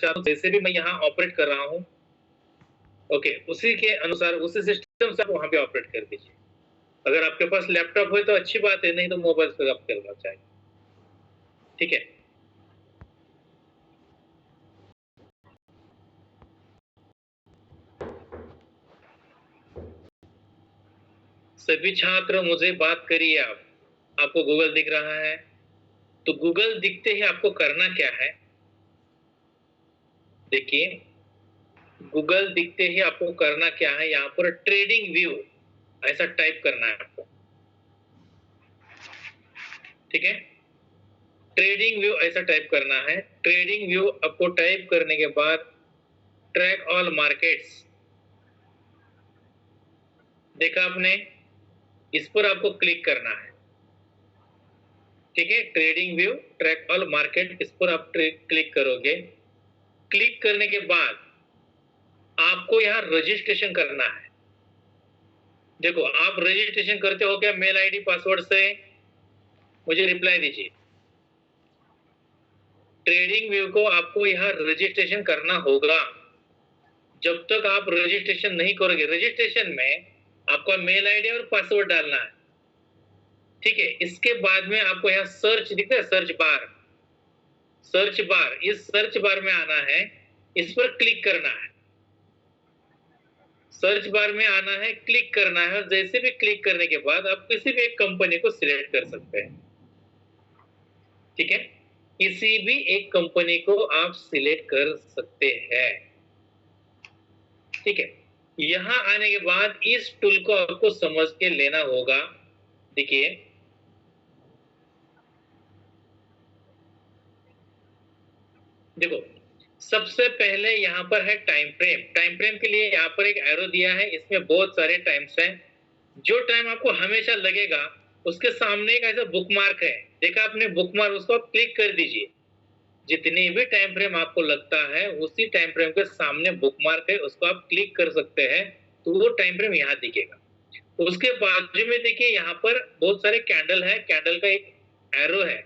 चाहता हूँ, जैसे भी मैं यहाँ ऑपरेट कर रहा हूँ, ओके, उसी के अनुसार उसी सिस्टम से आप वहाँ पे ऑपरेट कर दीजिए। अगर आपके पास लैपटॉप है तो अच्छी बात है, नहीं तो मोबाइल से आप करना चाहिए। ठीक है। सभी छात्र मुझे बात करिए आप। आपको गूगल दिख रहा है? तो गूगल दिखते ही आपको करना क्या है? देखिए, गूगल दिखते ही आपको करना क्या है, यहाँ पर ट्रेडिंग व्यू ऐसा टाइप करना है आपको। ठीक है, ट्रेडिंग व्यू ऐसा टाइप करना है। ट्रेडिंग व्यू आपको टाइप करने के बाद ट्रैक ऑल मार्केट्स देखा आपने, इस पर आपको क्लिक करना है। ठीक है, trading view track all market, इस पर आप क्लिक करोगे। क्लिक करने के बाद आपको यहाँ रजिस्ट्रेशन करना है। देखो, आप रजिस्ट्रेशन करते हो क्या मेल आईडी पासवर्ड से? मुझे रिप्लाई दीजिए। ट्रेडिंग व्यू को आपको यहाँ रजिस्ट्रेशन करना होगा। जब तक आप रजिस्ट्रेशन नहीं करोगे, रजिस्ट्रेशन में आपका मेल आईडी और पासवर्ड डालना है। ठीक है, इसके बाद में आपको यहाँ सर्च दिखता है, सर्च बार, सर्च बार, इस सर्च बार में आना है, इस पर क्लिक करना है। सर्च बार में आना है, क्लिक करना है, और जैसे भी क्लिक करने के बाद आप किसी भी एक कंपनी को सिलेक्ट कर सकते हैं। ठीक है, किसी भी एक कंपनी को आप सिलेक्ट कर सकते हैं। ठीक है, यहां आने के बाद इस टूल को आपको समझ के लेना होगा। देखिए, देखो, सबसे पहले यहाँ पर है टाइम फ्रेम। टाइम फ्रेम के लिए यहाँ पर एक एरो दिया है, इसमें बहुत सारे टाइम्स हैं। जो टाइम आपको हमेशा लगेगा उसके सामने एक ऐसा बुकमार्क है, देखा आपने बुकमार्क, उसको आप क्लिक कर दीजिए। जितनी भी टाइम फ्रेम आपको लगता है उसी टाइम फ्रेम के सामने बुकमार्क है, उसको आप क्लिक कर सकते हैं, तो वो टाइम फ्रेम यहाँ दिखेगा। तो उसके बाजू में देखिए यहाँ पर बहुत सारे कैंडल है, कैंडल का एक एरो है,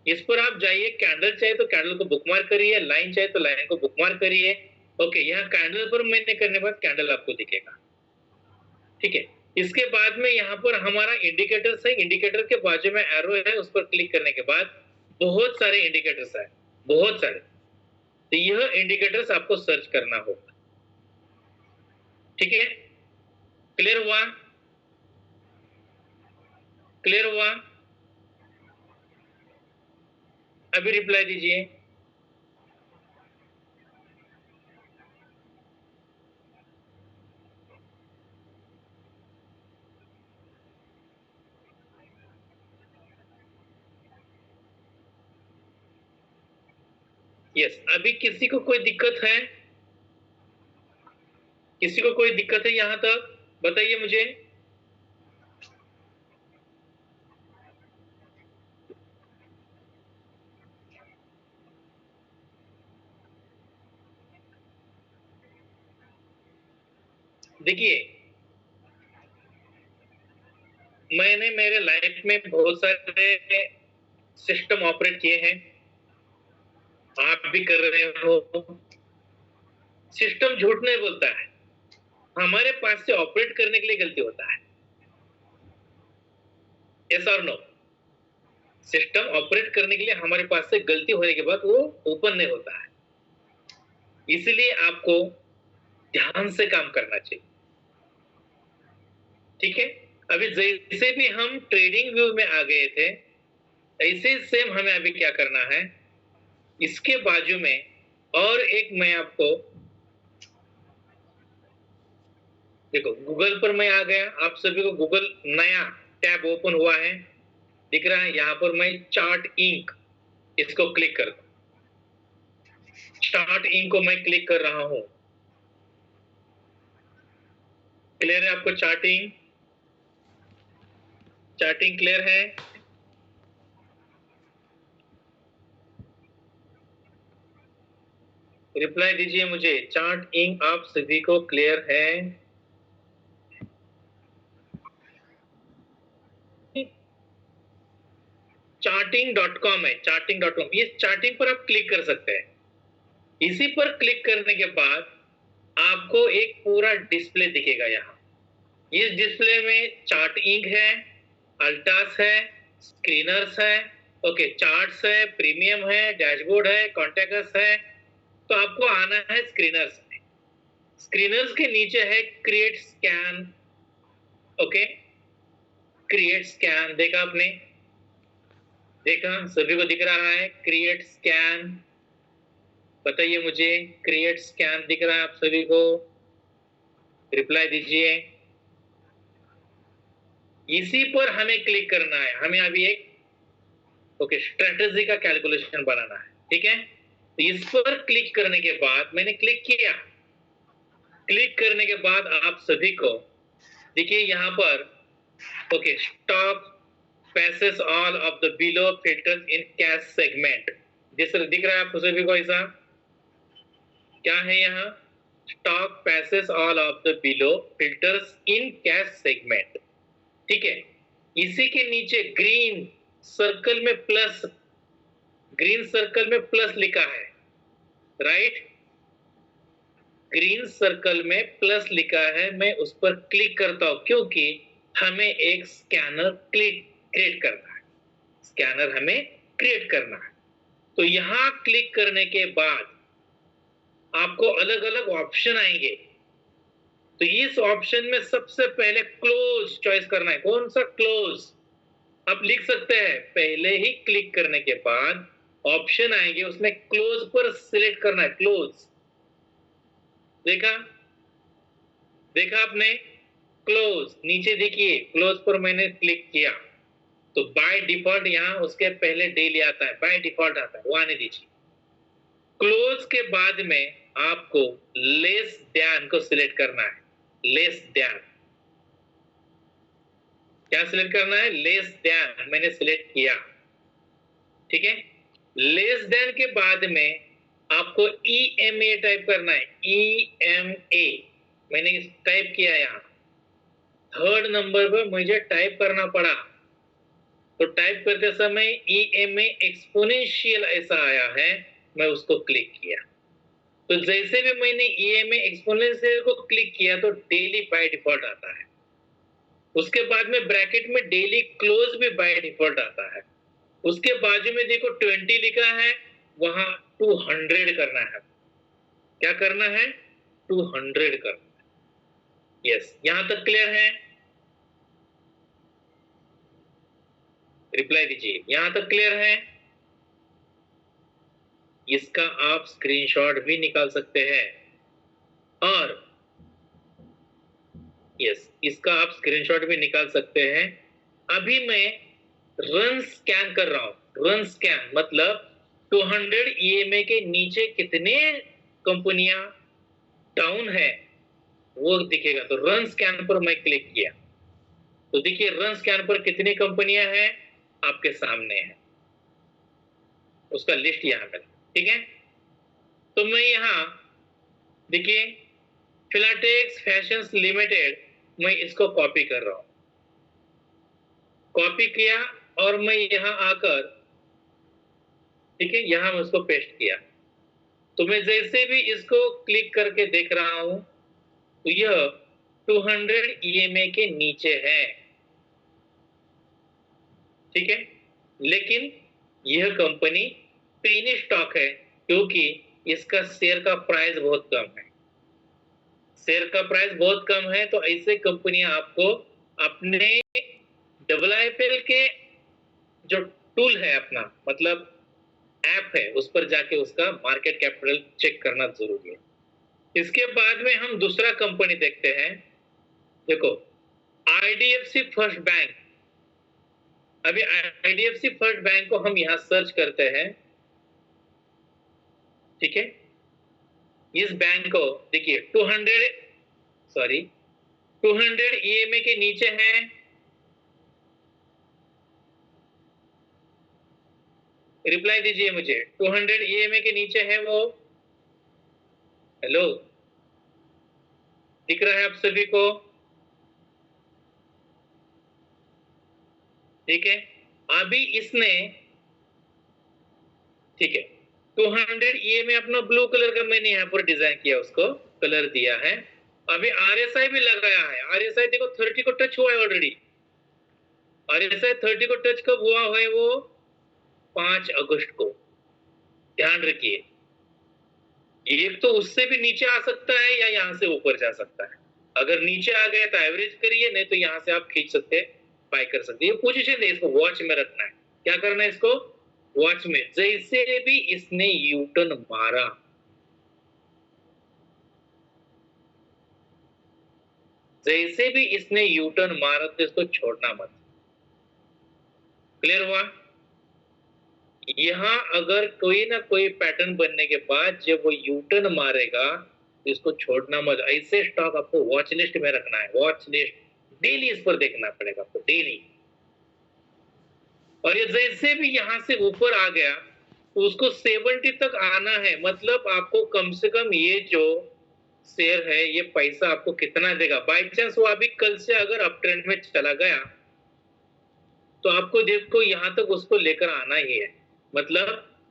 इस पर आप जाइए। कैंडल चाहिए तो कैंडल को बुकमार्क करिए, लाइन चाहिए तो लाइन को बुकमार्क करिए। ओके, यहाँ कैंडल पर मैंने करने के बाद कैंडल आपको दिखेगा। ठीक है, इसके बाद में यहाँ पर हमारा इंडिकेटर्स है, इंडिकेटर के बाजू में एरो है, उस पर क्लिक करने के बाद बहुत सारे इंडिकेटर्स है, बहुत सारे। तो यह इंडिकेटर्स आपको सर्च करना होगा। ठीक है, क्लियर हुआ? क्लियर हुआ? अभी रिप्लाई दीजिए। यस, अभी किसी को कोई दिक्कत है? किसी को कोई दिक्कत है यहां तक? बताइए मुझे। देखिए, मैंने मेरे लाइफ में बहुत सारे सिस्टम ऑपरेट किए हैं, आप भी कर रहे हो। सिस्टम झूठ नहीं बोलता है, हमारे पास से ऑपरेट करने के लिए गलती होता है। यस और नो? सिस्टम ऑपरेट करने के लिए हमारे पास से गलती होने के बाद वो ओपन नहीं होता है, इसलिए आपको ध्यान से काम करना चाहिए। ठीक है, अभी जैसे भी हम ट्रेडिंग व्यू में आ गए थे, ऐसे सेम हमें अभी क्या करना है, इसके बाजू में और एक मैं आपको, देखो गूगल पर मैं आ गया, आप सभी को गूगल नया टैब ओपन हुआ है, दिख रहा है। यहां पर मैं चार्ट इंक, इसको क्लिक कर दो। चार्ट इंक को मैं क्लिक कर रहा हूं। क्लियर है आपको चार्टिंग? चार्टिंग क्लियर है? रिप्लाई दीजिए मुझे, चार्ट इंक आप सभी को क्लियर है? charting.com है, charting.com, ये चार्टिंग पर आप क्लिक कर सकते हैं। इसी पर क्लिक करने के बाद आपको एक पूरा डिस्प्ले दिखेगा यहाँ। इस डिस्प्ले में चार्ट इंक है, अल्टास है, स्क्रीनर्स है, ओके, चार्ट्स है, प्रीमियम है, डैशबोर्ड है, कॉन्टेक्ट्स है। तो आपको आना है स्क्रीनर्स में। स्क्रीनर्स के नीचे है create scan, okay, create scan देखा आपने? देखा, सभी को दिख रहा है क्रिएट स्कैन? बताइए मुझे, क्रिएट स्कैन दिख रहा है आप सभी को? रिप्लाई दीजिए। इसी पर हमें क्लिक करना है। हमें अभी एक ओके स्ट्रेटजी का कैलकुलेशन बनाना है, ठीक है? तो इस पर क्लिक करने के बाद मैंने क्लिक किया। क्लिक करने के बाद आप सभी को देखिए यहाँ पर okay stock passes all of the below filters in cash segment जैसे दिख रहा है आपको सभी को। ऐसा क्या है यहाँ? Stock passes all of the below filters in cash segment, ठीक है? इसी के नीचे ग्रीन सर्कल में प्लस, ग्रीन सर्कल में प्लस लिखा है, राइट? ग्रीन सर्कल में प्लस लिखा है। मैं उस पर क्लिक करता हूं क्योंकि हमें एक स्कैनर क्रिएट करना है। स्कैनर हमें क्रिएट करना है। तो यहां क्लिक करने के बाद आपको अलग अलग ऑप्शन आएंगे। तो इस ऑप्शन में सबसे पहले क्लोज चॉइस करना है। कौन सा क्लोज? आप लिख सकते हैं, पहले ही क्लिक करने के बाद ऑप्शन आएंगे, उसमें क्लोज पर सिलेक्ट करना है। क्लोज देखा? देखा आपने? क्लोज नीचे देखिए, क्लोज पर मैंने क्लिक किया तो बाय डिफॉल्ट यहाँ उसके पहले डेली आता है, बाय डिफॉल्ट आता है, वो आने दीजिए। क्लोज के बाद में आपको लेस देन को सिलेक्ट करना है। लेस देन क्या सिलेक्ट करना है? लेस देन मैंने सिलेक्ट किया, ठीक है? लेस देन के बाद में आपको EMA टाइप करना है। EMA मैंने टाइप किया यहाँ। थर्ड नंबर पर मुझे टाइप करना पड़ा, तो टाइप करते समय EMA एक्सपोनेंशियल ऐसा आया है, मैं उसको क्लिक किया। तो जैसे भी मैंने EMA एक्सपोनेंशियल को क्लिक किया तो डेली बाय डिफॉल्ट आता है। उसके बाद में ब्रैकेट में डेली क्लोज भी बाय डिफॉल्ट आता है। उसके बाजू में देखो 20 लिखा है, वहां 200 करना है। क्या करना है? 200 करना है। यस, यहां तक क्लियर है? रिप्लाई दीजिए, यहां तक क्लियर है? इसका आप स्क्रीनशॉट भी निकाल सकते हैं और यस, इसका आप स्क्रीनशॉट भी निकाल सकते हैं। अभी मैं रन स्कैन कर रहा हूं। रन स्कैन मतलब 200 EMA के नीचे कितने कंपनियां डाउन है वो दिखेगा। तो रन स्कैन पर मैं क्लिक किया तो देखिए रन स्कैन पर कितनी कंपनियां हैं आपके सामने है, उसका लिस्ट यहां पर, ठीक है? तो मैं यहां देखिए फिलाटेक्स फैशंस लिमिटेड, मैं इसको कॉपी कर रहा हूं। कॉपी किया और मैं यहां आकर, ठीक है, यहां मैं उसको पेस्ट किया। तो मैं जैसे भी इसको क्लिक करके देख रहा हूं तो यह 200 EMA के नीचे है, ठीक है? लेकिन यह कंपनी पेनी स्टॉक है क्योंकि इसका शेयर का प्राइस बहुत कम है। शेयर का प्राइस बहुत कम है, तो ऐसे कंपनियां आपको अपने IIFL के जो टूल है अपना, मतलब ऐप है, उस पर जाके उसका मार्केट कैपिटल चेक करना जरूरी है। इसके बाद में हम दूसरा कंपनी देखते हैं। देखो IDFC फर्स्ट बैंक। अभी IDFC फर्स्ट बैंक को हम यहां सर्च करते हैं, ठीक है? इस बैंक को देखिए 200 EMA के नीचे है। रिप्लाई दीजिए मुझे, 200 EMA के नीचे है वो? हेलो, दिख रहा है आप सभी को? ठीक है, अभी इसने, ठीक है, 200 ये में अपना ब्लू कलर का मैंने यहाँ पर डिजाइन किया, उसको कलर दिया है। अभी आरएसआई भी लगाया है। आरएसआई देखो 30 को टच हुआ है ऑलरेडी। आरएसआई 30 को टच कब हुआ है? वो 5 अगस्त को। ध्यान रखिए, एक तो उससे भी नीचे आ सकता है या यहाँ से ऊपर जा सकता है। अगर नीचे आ गया तो एवरेज करिए, नहीं तो यहाँ से आप खींच सकते हैं, बाय कर सकते हैं। ये पोजीशन है, इसको वॉच में रखना है। क्या करना है इसको? वॉच में। जैसे भी इसने यूटर्न मारा, जैसे भी इसने यूटर्न मारा तो इसको छोड़ना मत। क्लियर हुआ? यहाँ अगर कोई ना कोई पैटर्न बनने के बाद जब वो यूटर्न मारेगा तो इसको छोड़ना मत। ऐसे स्टॉक आपको वॉच लिस्ट में रखना है। वॉच लिस्ट डेली इस पर देखना पड़ेगा आपको, डेली। और ये जैसे भी यहाँ से ऊपर आ गया तो उसको 70 तक आना है। मतलब आपको कम से कम ये जो शेयर है ये पैसा आपको कितना देगा? बाई चांस वो अभी कल से अगर अप ट्रेंड में चला गया तो आपको देखो यहाँ तक उसको लेकर आना ही है। मतलब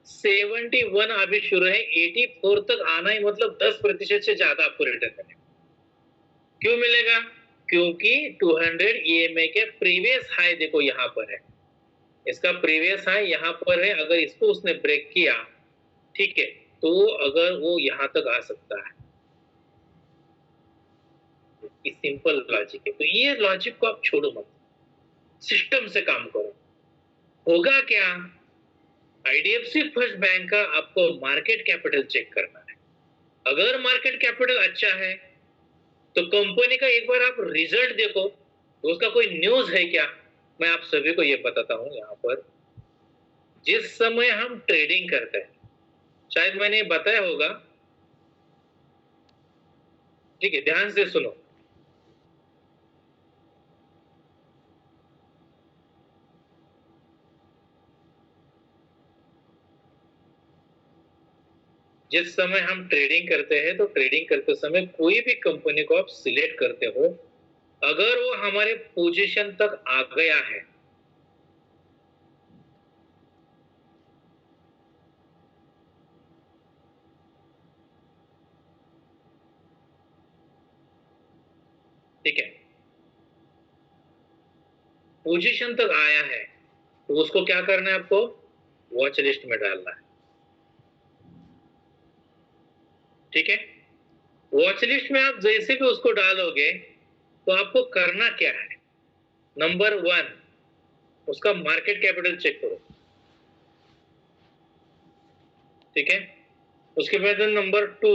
71 अभी शुरू है, 84 तक आना ही, मतलब 10% से ज्यादा आपको रिटर्न मिलेगा। क्यों मिलेगा? क्योंकि 200 EMA के प्रीवियस हाई देखो यहाँ पर है, इसका प्रीवियस हाई यहाँ पर है। अगर इसको उसने ब्रेक किया, ठीक है, तो अगर वो यहाँ तक आ सकता है। सिंपल लॉजिक है। तो ये लॉजिक को आप छोड़ो मत, सिस्टम से काम करो। होगा क्या? आईडीएफसी फर्स्ट बैंक का आपको मार्केट कैपिटल चेक करना है। अगर मार्केट कैपिटल अच्छा है तो कंपनी का एक बार आप रिजल्ट देखो, तो उसका कोई न्यूज है क्या? मैं आप सभी को ये बताता हूं। यहाँ पर जिस समय हम ट्रेडिंग करते हैं, शायद मैंने बताया होगा, ठीक है, ध्यान से सुनो। जिस समय हम ट्रेडिंग करते हैं तो ट्रेडिंग करते समय कोई भी कंपनी को आप सिलेक्ट करते हो, अगर वो हमारे पोजीशन तक आ गया है, ठीक है, पोजीशन तक आया है, तो उसको क्या करना है? आपको वॉच लिस्ट में डालना है। ठीक है, वॉच लिस्ट में आप जैसे भी उसको डालोगे तो आपको करना क्या है? नंबर 1, उसका मार्केट कैपिटल चेक करो। ठीक है, उसके बाद नंबर 2,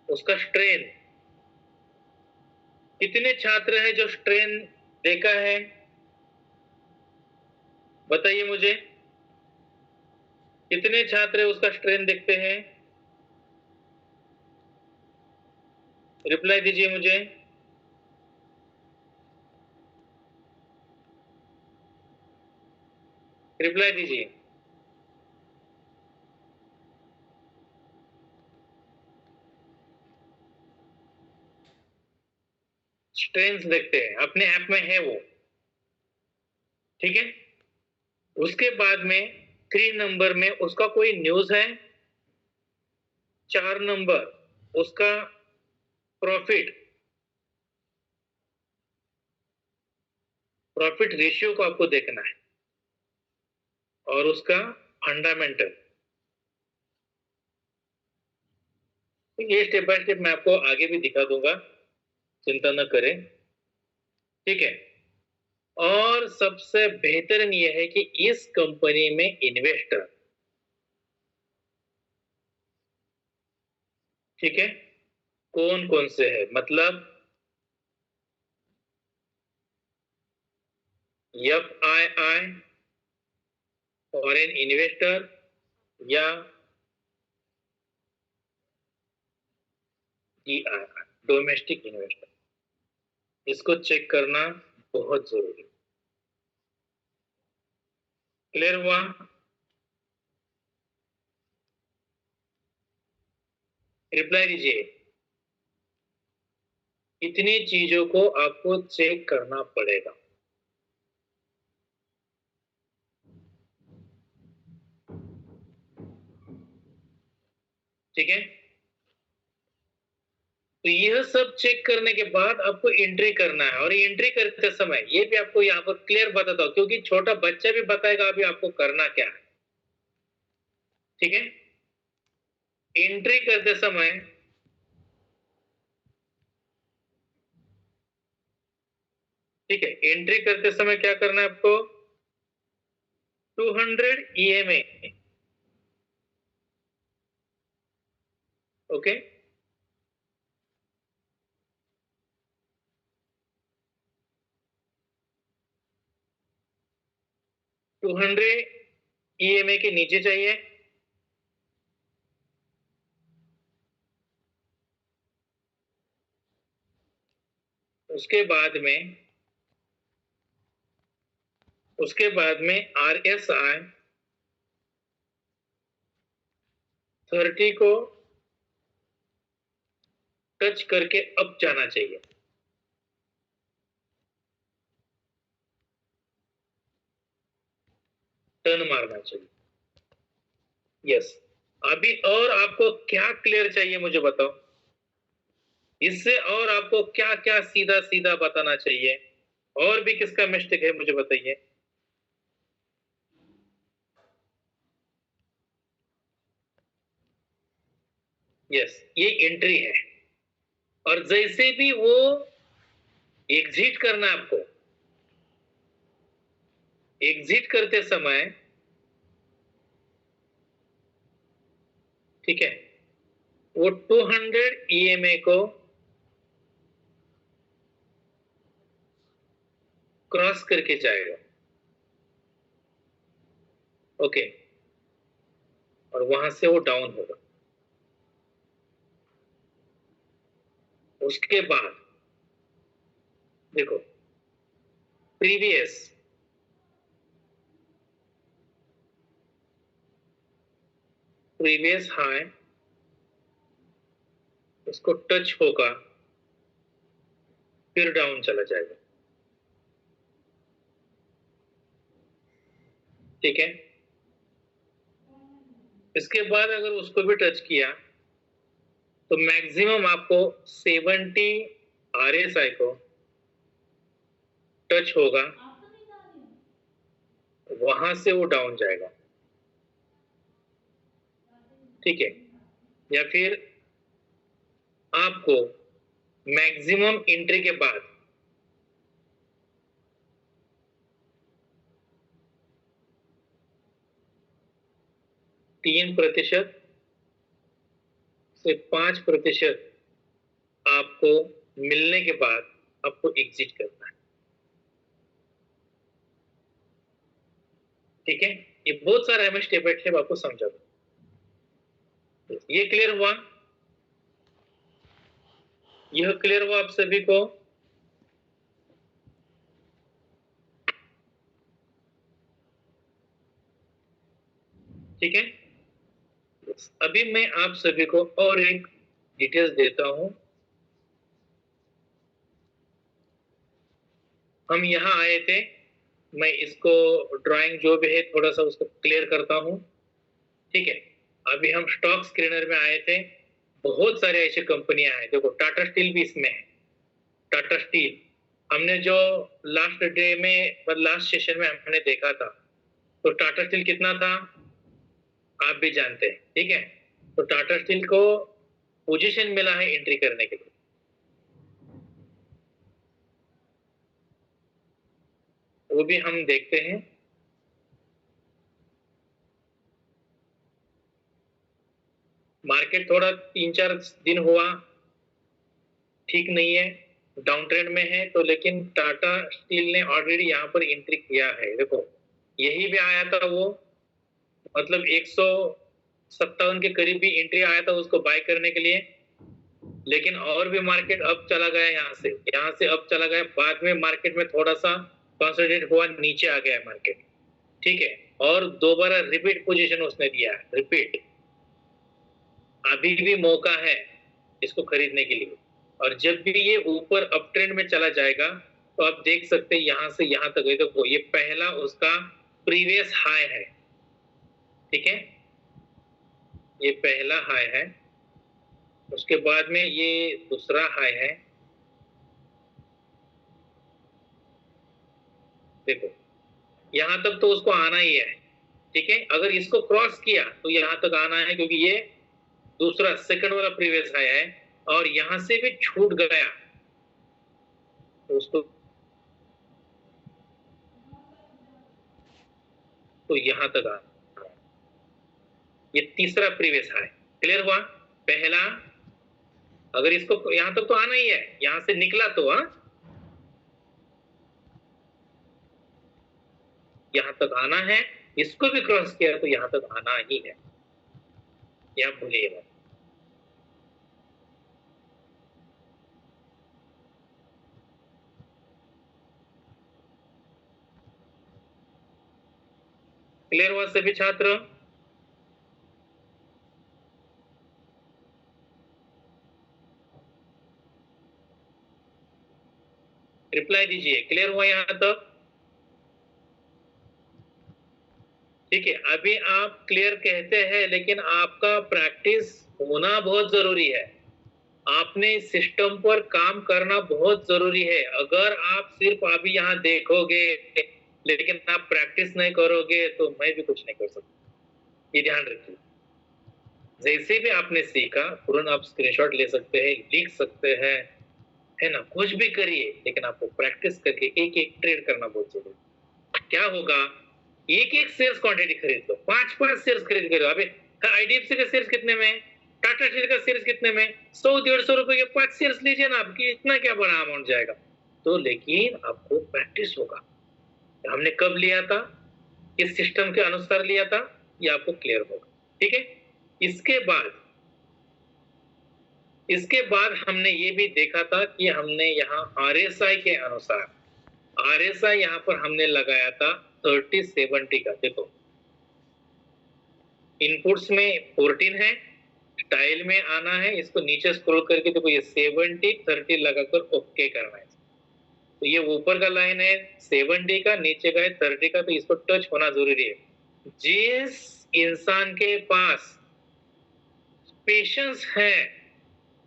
उसका स्ट्रेन। कितने छात्र हैं जो स्ट्रेन देखा है? बताइए मुझे, कितने छात्र उसका स्ट्रेन देखते हैं? रिप्लाई दीजिए मुझे। रिप्लाई दीजिए। स्ट्रेन्स देखते हैं, अपने ऐप में है वो। ठीक है, उसके बाद में 3 नंबर में उसका कोई न्यूज है। 4 नंबर उसका प्रॉफिट, प्रॉफिट रेशियो को आपको देखना है, और उसका फंडामेंटल। ये स्टेप बाय स्टेप मैं आपको आगे भी दिखा दूंगा, चिंता न करें। ठीक है, और सबसे बेहतरीन ये है कि इस कंपनी में इन्वेस्टर, ठीक है, कौन कौन से है? मतलब FII फॉरेन इन्वेस्टर या DII डोमेस्टिक इन्वेस्टर, इसको चेक करना बहुत जरूरी। क्लियर हुआ? रिप्लाई दीजिए। इतनी चीजों को आपको चेक करना पड़ेगा। ठीक है। तो यह सब चेक करने के बाद आपको एंट्री करना है, और एंट्री करते समय ये भी आपको यहाँ पर क्लियर बताता हूं, क्योंकि छोटा बच्चा भी बताएगा अभी आपको करना क्या है। ठीक है, एंट्री करते समय ठीक है, एंट्री करते समय क्या करना है आपको, 200 EMA। ओके, 200 EMA के नीचे चाहिए। उसके बाद में RSI 30 को टच करके अप जाना चाहिए। टर्न मारना चाहिए। यस, अभी और आपको क्या क्लियर चाहिए मुझे बताओ, इससे और आपको क्या क्या सीधा सीधा बताना चाहिए, और भी किसका मिस्टेक है मुझे बताइए। यस, ये एंट्री है, और जैसे भी वो एग्जिट करना है आपको, एग्जिट करते समय ठीक है, वो 200 EMA को क्रॉस करके जाएगा। ओके, और वहां से वो डाउन होगा। उसके बाद देखो, प्रीवियस हाई उसको टच होगा, फिर डाउन चला जाएगा। ठीक है, इसके बाद अगर उसको भी टच किया तो मैक्सिमम आपको 70 RSI को टच होगा, वहां से वो डाउन जाएगा। ठीक है, या फिर आपको मैक्सिमम एंट्री के बाद 3% से 5% आपको मिलने के बाद आपको एग्जिट करना है। ठीक है, ये बहुत सारे हमें स्टेप बाय स्टेप आपको समझा दूं। ये क्लियर हुआ? यह क्लियर हुआ आप सभी को? ठीक है, अभी मैं आप सभी को और एक डिटेल्स देता हूं। हम यहाँ आए थे, मैं इसको ड्राइंग जो भी है थोड़ा सा उसको क्लियर करता हूं। ठीक है, अभी हम स्टॉक स्क्रीनर में आए थे, बहुत सारे ऐसे कंपनियां हैं, देखो टाटा स्टील भी इसमें है। टाटा स्टील हमने जो लास्ट डे में, लास्ट सेशन में हमने देखा था, तो टाटा स्टील कितना था आप भी जानते हैं। ठीक है, तो टाटा स्टील को पोजीशन मिला है एंट्री करने के लिए। वो भी हम देखते हैं। मार्केट थोड़ा 3-4 दिन हुआ ठीक नहीं है, डाउन ट्रेंड में है, तो लेकिन टाटा स्टील ने ऑलरेडी यहाँ पर एंट्री किया है। देखो यही भी आया था वो, मतलब 157 के करीब भी एंट्री आया था उसको बाय करने के लिए, लेकिन और भी मार्केट अप चला गया, यहाँ से अप चला गया, बाद में मार्केट में थोड़ा सा कंसोलिडेट हुआ, नीचे आ गया मार्केट। ठीक है, और दोबारा रिपीट पोजीशन उसने दिया है, रिपीट। अभी भी मौका है इसको खरीदने के लिए, और जब भी ये ऊपर अप ट्रेंड में चला जाएगा तो आप देख सकते हैं यहाँ से यहाँ तक, देखो ये पहला उसका प्रीवियस हाई है। ठीक है, ये पहला हाई है, उसके बाद में ये दूसरा हाई है, देखो यहां तक तो उसको आना ही है, ठीक है। अगर इसको क्रॉस किया तो यहां तक आना है, क्योंकि ये दूसरा सेकंड वाला प्रीवियस हाई है, और यहां से भी छूट गया तो उसको, तो यहां तक आना है। ये तीसरा प्रीवियस हाई, क्लियर हुआ। पहला, अगर इसको यहां तक तो आना ही है, यहां से निकला तो यहां तक आना है, इसको भी क्रॉस किया तो यहां तक आना ही है, यह भूलिएगा। क्लियर हुआ सभी छात्र? रिप्लाई दीजिए, क्लियर हुआ यहां तक? ठीक है, अभी आप क्लियर कहते हैं, लेकिन आपका प्रैक्टिस होना बहुत जरूरी है। आपने सिस्टम पर काम करना बहुत जरूरी है। अगर आप सिर्फ अभी यहाँ देखोगे लेकिन आप प्रैक्टिस नहीं करोगे तो मैं भी कुछ नहीं कर सकता, ये ध्यान रखिए। जैसे भी आपने सीखा तुरंत आप स्क्रीनशॉट ले सकते हैं, लिख सकते हैं, है ना, कुछ भी करिए, लेकिन आपको प्रैक्टिस करके एक एक ट्रेड करना बहुत जरूरी। क्या होगा, एक एक शेयर्स क्वांटिटी खरीद लो, 5-5 शेयर्स खरीद के लो। अबे आईडीएफसी का शेयर्स कितने में, टाटा स्टील का शेयर्स कितने में, 100-150 रुपए के 5 शेयर्स लीजिए ना, आपकी इतना क्या बड़ा अमाउंट जाएगा। तो लेकिन आपको प्रैक्टिस होगा, हमने कब लिया था, किस सिस्टम के अनुसार लिया था, ये आपको क्लियर होगा, ठीक है। इसके बाद हमने ये भी देखा था कि हमने यहाँ आरएसआई के अनुसार, आरएसआई यहाँ पर हमने लगाया था 30-70 का। देखो इनपुट्स में 14 है, स्टाइल में आना है, इसको नीचे स्क्रॉल करके देखो ये 70-30 लगाकर ओके करना है। तो ये ऊपर का लाइन है 70 का, नीचे का है 30 का, तो इसको टच होना जरूरी है। जिस इंसान के पास पेशेंस है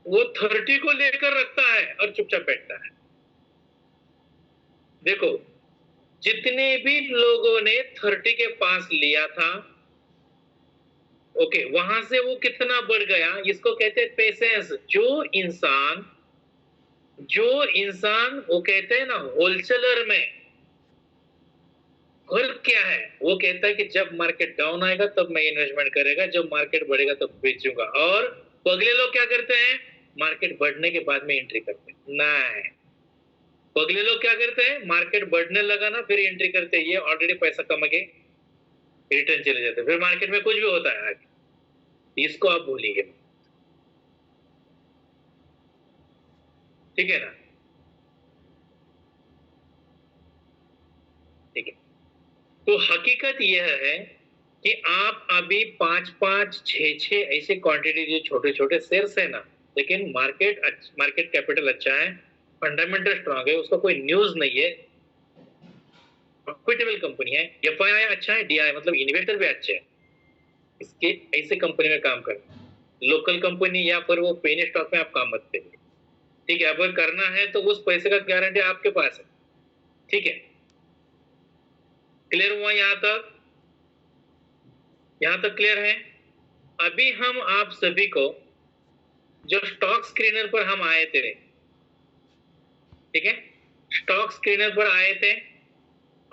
वो 30 को लेकर रखता है और चुपचाप बैठता है। देखो जितने भी लोगों ने 30 के पास लिया था, ओके, वहां से वो कितना बढ़ गया, इसको कहते हैं पेशेंस। जो इंसान वो कहते हैं ना होलसेलर में फर्क क्या है, वो कहता है कि जब मार्केट डाउन आएगा तब मैं इन्वेस्टमेंट करेगा, जब मार्केट बढ़ेगा तब बेचूंगा। और अगले लोग क्या करते हैं, मार्केट बढ़ने के बाद में एंट्री करते हैं। नहीं, अगले लोग क्या करते हैं, मार्केट बढ़ने लगा ना फिर एंट्री करते हैं, ये ऑलरेडी पैसा कमा के रिटर्न चले जाते हैं, फिर मार्केट में कुछ भी होता है आगे। इसको आप भूलिए, ठीक है ना। ठीक है, तो हकीकत यह है कि आप अभी 5-5, 6-6 ऐसे क्वांटिटी जो छोटे छोटे शेयर्स है ना, लेकिन मार्केट कैपिटल अच्छा है, फंडामेंटल स्ट्रांग है, उसका कोई न्यूज नहीं है, प्रॉफिटेबल कंपनी है, एफआईआई अच्छा है, डीआई मतलब इन्वेस्टर भी अच्छे हैं, इसके ऐसे कंपनी में काम करना। लोकल कंपनी या फिर वो पेनी स्टॉक में आप काम मत करिए, ठीक है। अगर करना है तो उस पैसे का गारंटी आपके पास है, ठीक है। क्लियर हुआ यहां तक? यहां तक क्लियर है? अभी हम आप सभी को जो स्टॉक स्क्रीनर पर हम आए थे, ठीक है, स्टॉक स्क्रीनर पर आए थे,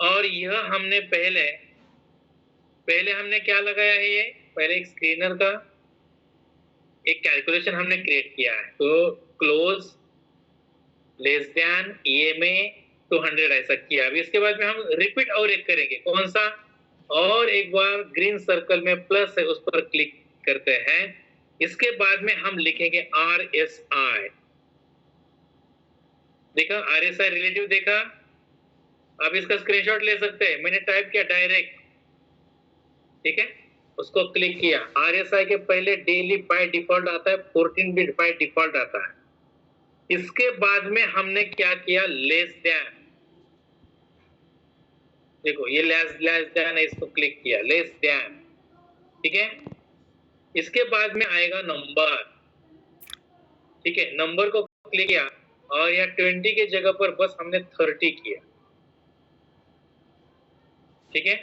और यह हमने पहले हमने क्या लगाया है, ये पहले एक स्क्रीनर का एक कैलकुलेशन हमने क्रिएट किया है। तो क्लोज लेस देन ईएमए 200 ऐसा किया। अभी इसके बाद में हम रिपीट और एक करेंगे, कौन सा, और एक बार ग्रीन सर्कल में प्लस है उस पर क्लिक करते हैं। इसके बाद में हम लिखेंगे आरएसआई, देखा आरएसआई रिलेटिव देखा। आप इसका स्क्रीनशॉट ले सकते हैं, मैंने टाइप किया डायरेक्ट, ठीक है, उसको क्लिक किया। आरएसआई के पहले डेली बाय डिफॉल्ट आता है 14 बिट बाय डिफॉल्ट आता है। इसके बाद में हमने क्या किया, लेस देन, देखो ये लेस देन है, इसको क्लिक किया, लेस देन, ठीक है। इसके बाद में आएगा नंबर, ठीक है, नंबर को क्लिक किया और यहाँ 20 के जगह पर बस हमने 30 किया। ठीक है,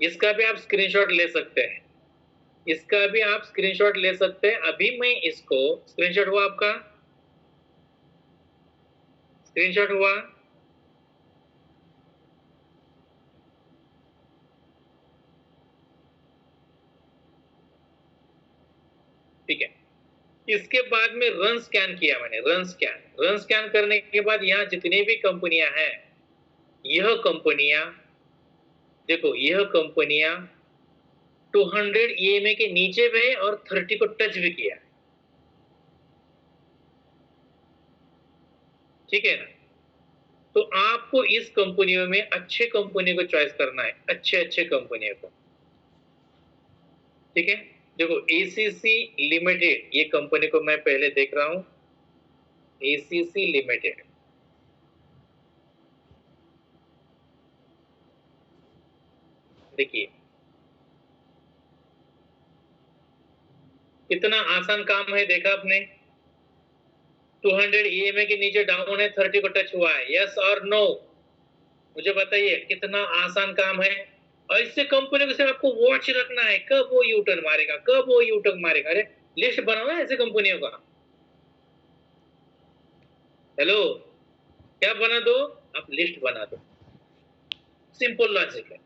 इसका भी आप स्क्रीनशॉट ले सकते हैं, इसका भी आप स्क्रीनशॉट ले सकते हैं। अभी मैं इसको, स्क्रीनशॉट हुआ आपका, स्क्रीनशॉट हुआ? ठीक है, इसके बाद में रन स्कैन किया मैंने, रन स्कैन करने के बाद यहाँ जितनी भी कंपनियां हैं, यह कंपनियां देखो, यह कंपनियां 200 EMA के नीचे भी है और 30 को टच भी किया। ठीक है ना, तो आपको इस कंपनियों में अच्छे कंपनी को चॉइस करना है, अच्छे कंपनियों को। ठीक है, देखो ACC लिमिटेड, ये कंपनी को मैं पहले देख रहा हूं, ACC लिमिटेड। देखिए कितना आसान काम है, देखा आपने? 200 EMA के नीचे डाउन है, 30 को टच हुआ है, यस और नो? मुझे बताइए कितना आसान काम है। ऐसे कंपनी को सिर्फ आपको वॉच रखना है, कब वो यू टर्न मारेगा, कब वो यू टर्न मारेगा। अरे लिस्ट बनाओ ना ऐसे कंपनियों का। हेलो, क्या बना दो? आप लिस्ट बना दो, सिंपल लॉजिक है।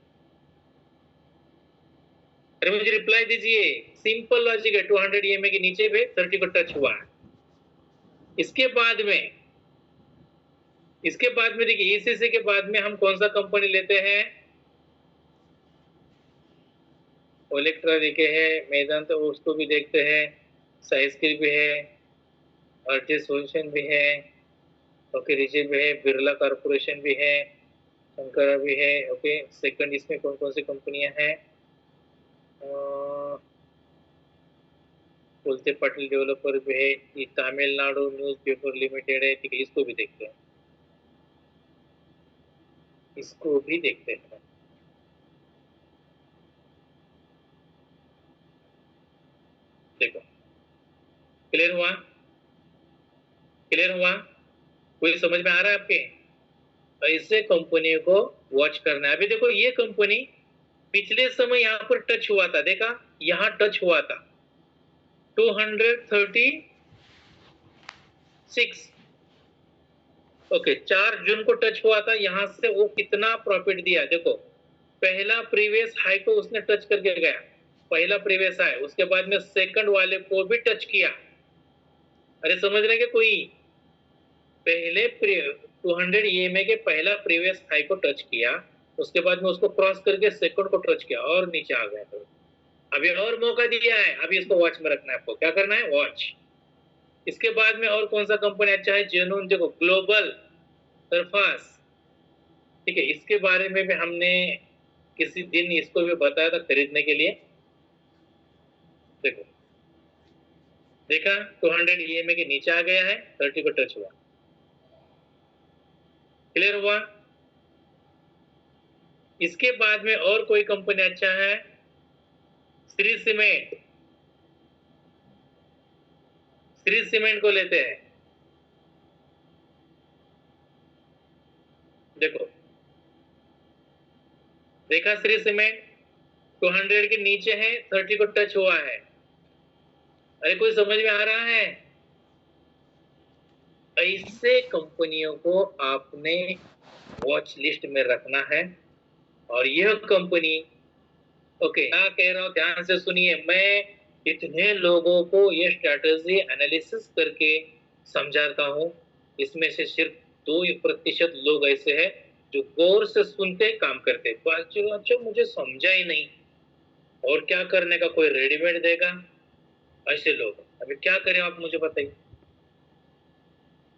अरे मुझे रिप्लाई दीजिए, सिंपल लॉजिक है। 200 EMA के नीचे पे 30 को टच हुआ है। इसके बाद में देखिए, ECC के बाद में हम कौन सा कंपनी लेते हैं? ओलेक्ट्रा देखे हैं, मैदान तो उसको भी देखते हैं, साइस्किल भी है, अर्टिस सोल्यूशन भी है, ओके रिचे भी है, बिरला कॉर्पोरेशन भी है, शंकरा भी है। ओके, सेकंड इसमें कौन कौन सी कंपनियां हैं? बोलते पाटिल डेवलपर भी है, ये तमिलनाडु न्यूज पेपर लिमिटेड है। ठीक है, इसको भी देखते हैं, इसको भी देखते हैं। देखो, क्लियर हुआ? क्लियर हुआ? कोई समझ में आ रहा है आपके? ऐसे कंपनी को वॉच करना है। अभी देखो ये कंपनी पिछले समय यहाँ पर टच हुआ था, देखा? यहाँ टच हुआ था 236। ओके, 4 जून को टच हुआ था, यहां से वो कितना प्रॉफिट दिया देखो। पहला प्रीवियस हाई को उसने टच करके गया, पहला प्रीवियस हाई, उसके बाद में सेकंड वाले को भी टच किया। अरे समझ रहे हैं कोई? पहले 200 EMA के पहला प्रीवियस हाई को टच किया, उसके बाद में उसको क्रॉस करके सेकंड को टच किया और नीचे आ गया। तो अभी और मौका दिया है, अभी इसको वॉच में रखना है आपको। क्या करना है? वॉच। इसके बाद में और कौन सा कंपनी अच्छा है? जेनून, देखो ग्लोबल सरफास। ठीक है, इसके बारे में भी हमने किसी दिन इसको भी बताया था खरीदने के लिए। देखो, देखा 200 EMA के नीचे आ गया है, 30 को टच हुआ। क्लियर हुआ? इसके बाद में और कोई कंपनी अच्छा है? श्री सीमेंट, श्री सीमेंट को लेते हैं। देखो, देखा श्री सीमेंट 200 के नीचे है, 30 को टच हुआ है। अरे कोई समझ में आ रहा है? ऐसे कंपनियों को आपने वॉच लिस्ट में रखना है। और यह कंपनी, ओके क्या कह रहा हूं ध्यान से सुनिए, मैं इतने लोगों को ये स्ट्रैटेजी एनालिसिस करके समझाता हूं, इसमें से सिर्फ 2% लोग ऐसे हैं जो गौर से सुनते काम करते। अच्छा मुझे समझा ही नहीं, और क्या करने का, कोई रेडीमेड देगा? ऐसे लोग अभी क्या करें आप मुझे बताइए।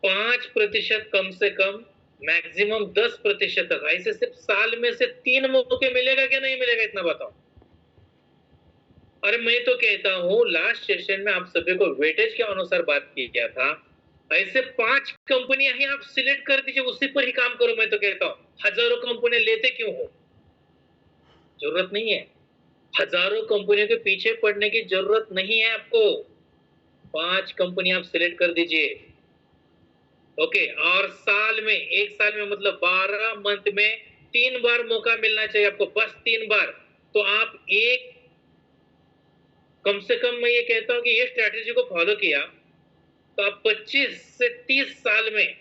5% कम से कम, मैक्सिमम 10% तक, ऐसे सिर्फ साल में से 3 मौके मिलेगा क्या नहीं मिलेगा, इतना बताओ। अरे मैं तो कहता हूं, लास्ट सेशन में आप सभी को वेटेज के अनुसार बात किया था, ऐसे 5 कंपनियां ही आप सिलेक्ट कर दीजिए, उसी पर ही काम करो। मैं तो कहता हूं, हजारों कंपनियां लेते क्यों हो? जरूरत नहीं है, हजारों कंपनियों के पीछे पड़ने की जरूरत नहीं है आपको। 5 कंपनी आप सिलेक्ट कर दीजिए। ओके, और साल में, 1 साल में मतलब 12 मंथ में 3 बार मौका मिलना चाहिए आपको, बस 3 बार। तो आप एक, कम से कम मैं ये कहता हूं कि ये स्ट्रैटेजी को फॉलो किया तो आप 25 से 30 साल में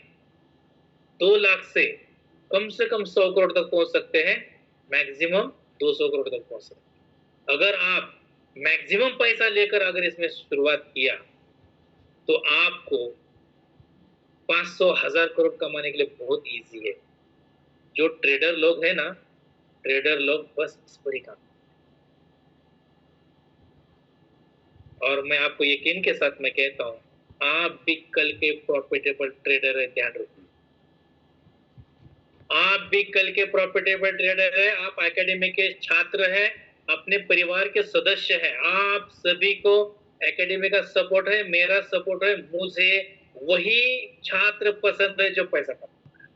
2 लाख से कम 100 करोड़ तक पहुंच सकते हैं, मैक्सिमम 200 करोड़ तक पहुंच सकते हैं। अगर आप मैक्सिमम पैसा लेकर अगर इसमें शुरुआत किया तो आपको 500,000 करोड़ कमाने के लिए बहुत इजी है। जो ट्रेडर लोग हैं ना, ट्रेडर लोग बस इस पर ही काम। और मैं आपको यकीन के साथ मैं कहता हूं, आप भी कल के प्रॉफिटेबल ट्रेडर है, ध्यान रखिए। आप भी कल के प्रॉफिटेबल ट्रेडर है, आप एकेडमी के छात्र हैं, अपने परिवार के सदस्य हैं। आप सभी को एकेडमी का सपोर्ट है, मेरा सपोर्ट है। मुझे वही छात्र पसंद है जो पैसा कमाता है।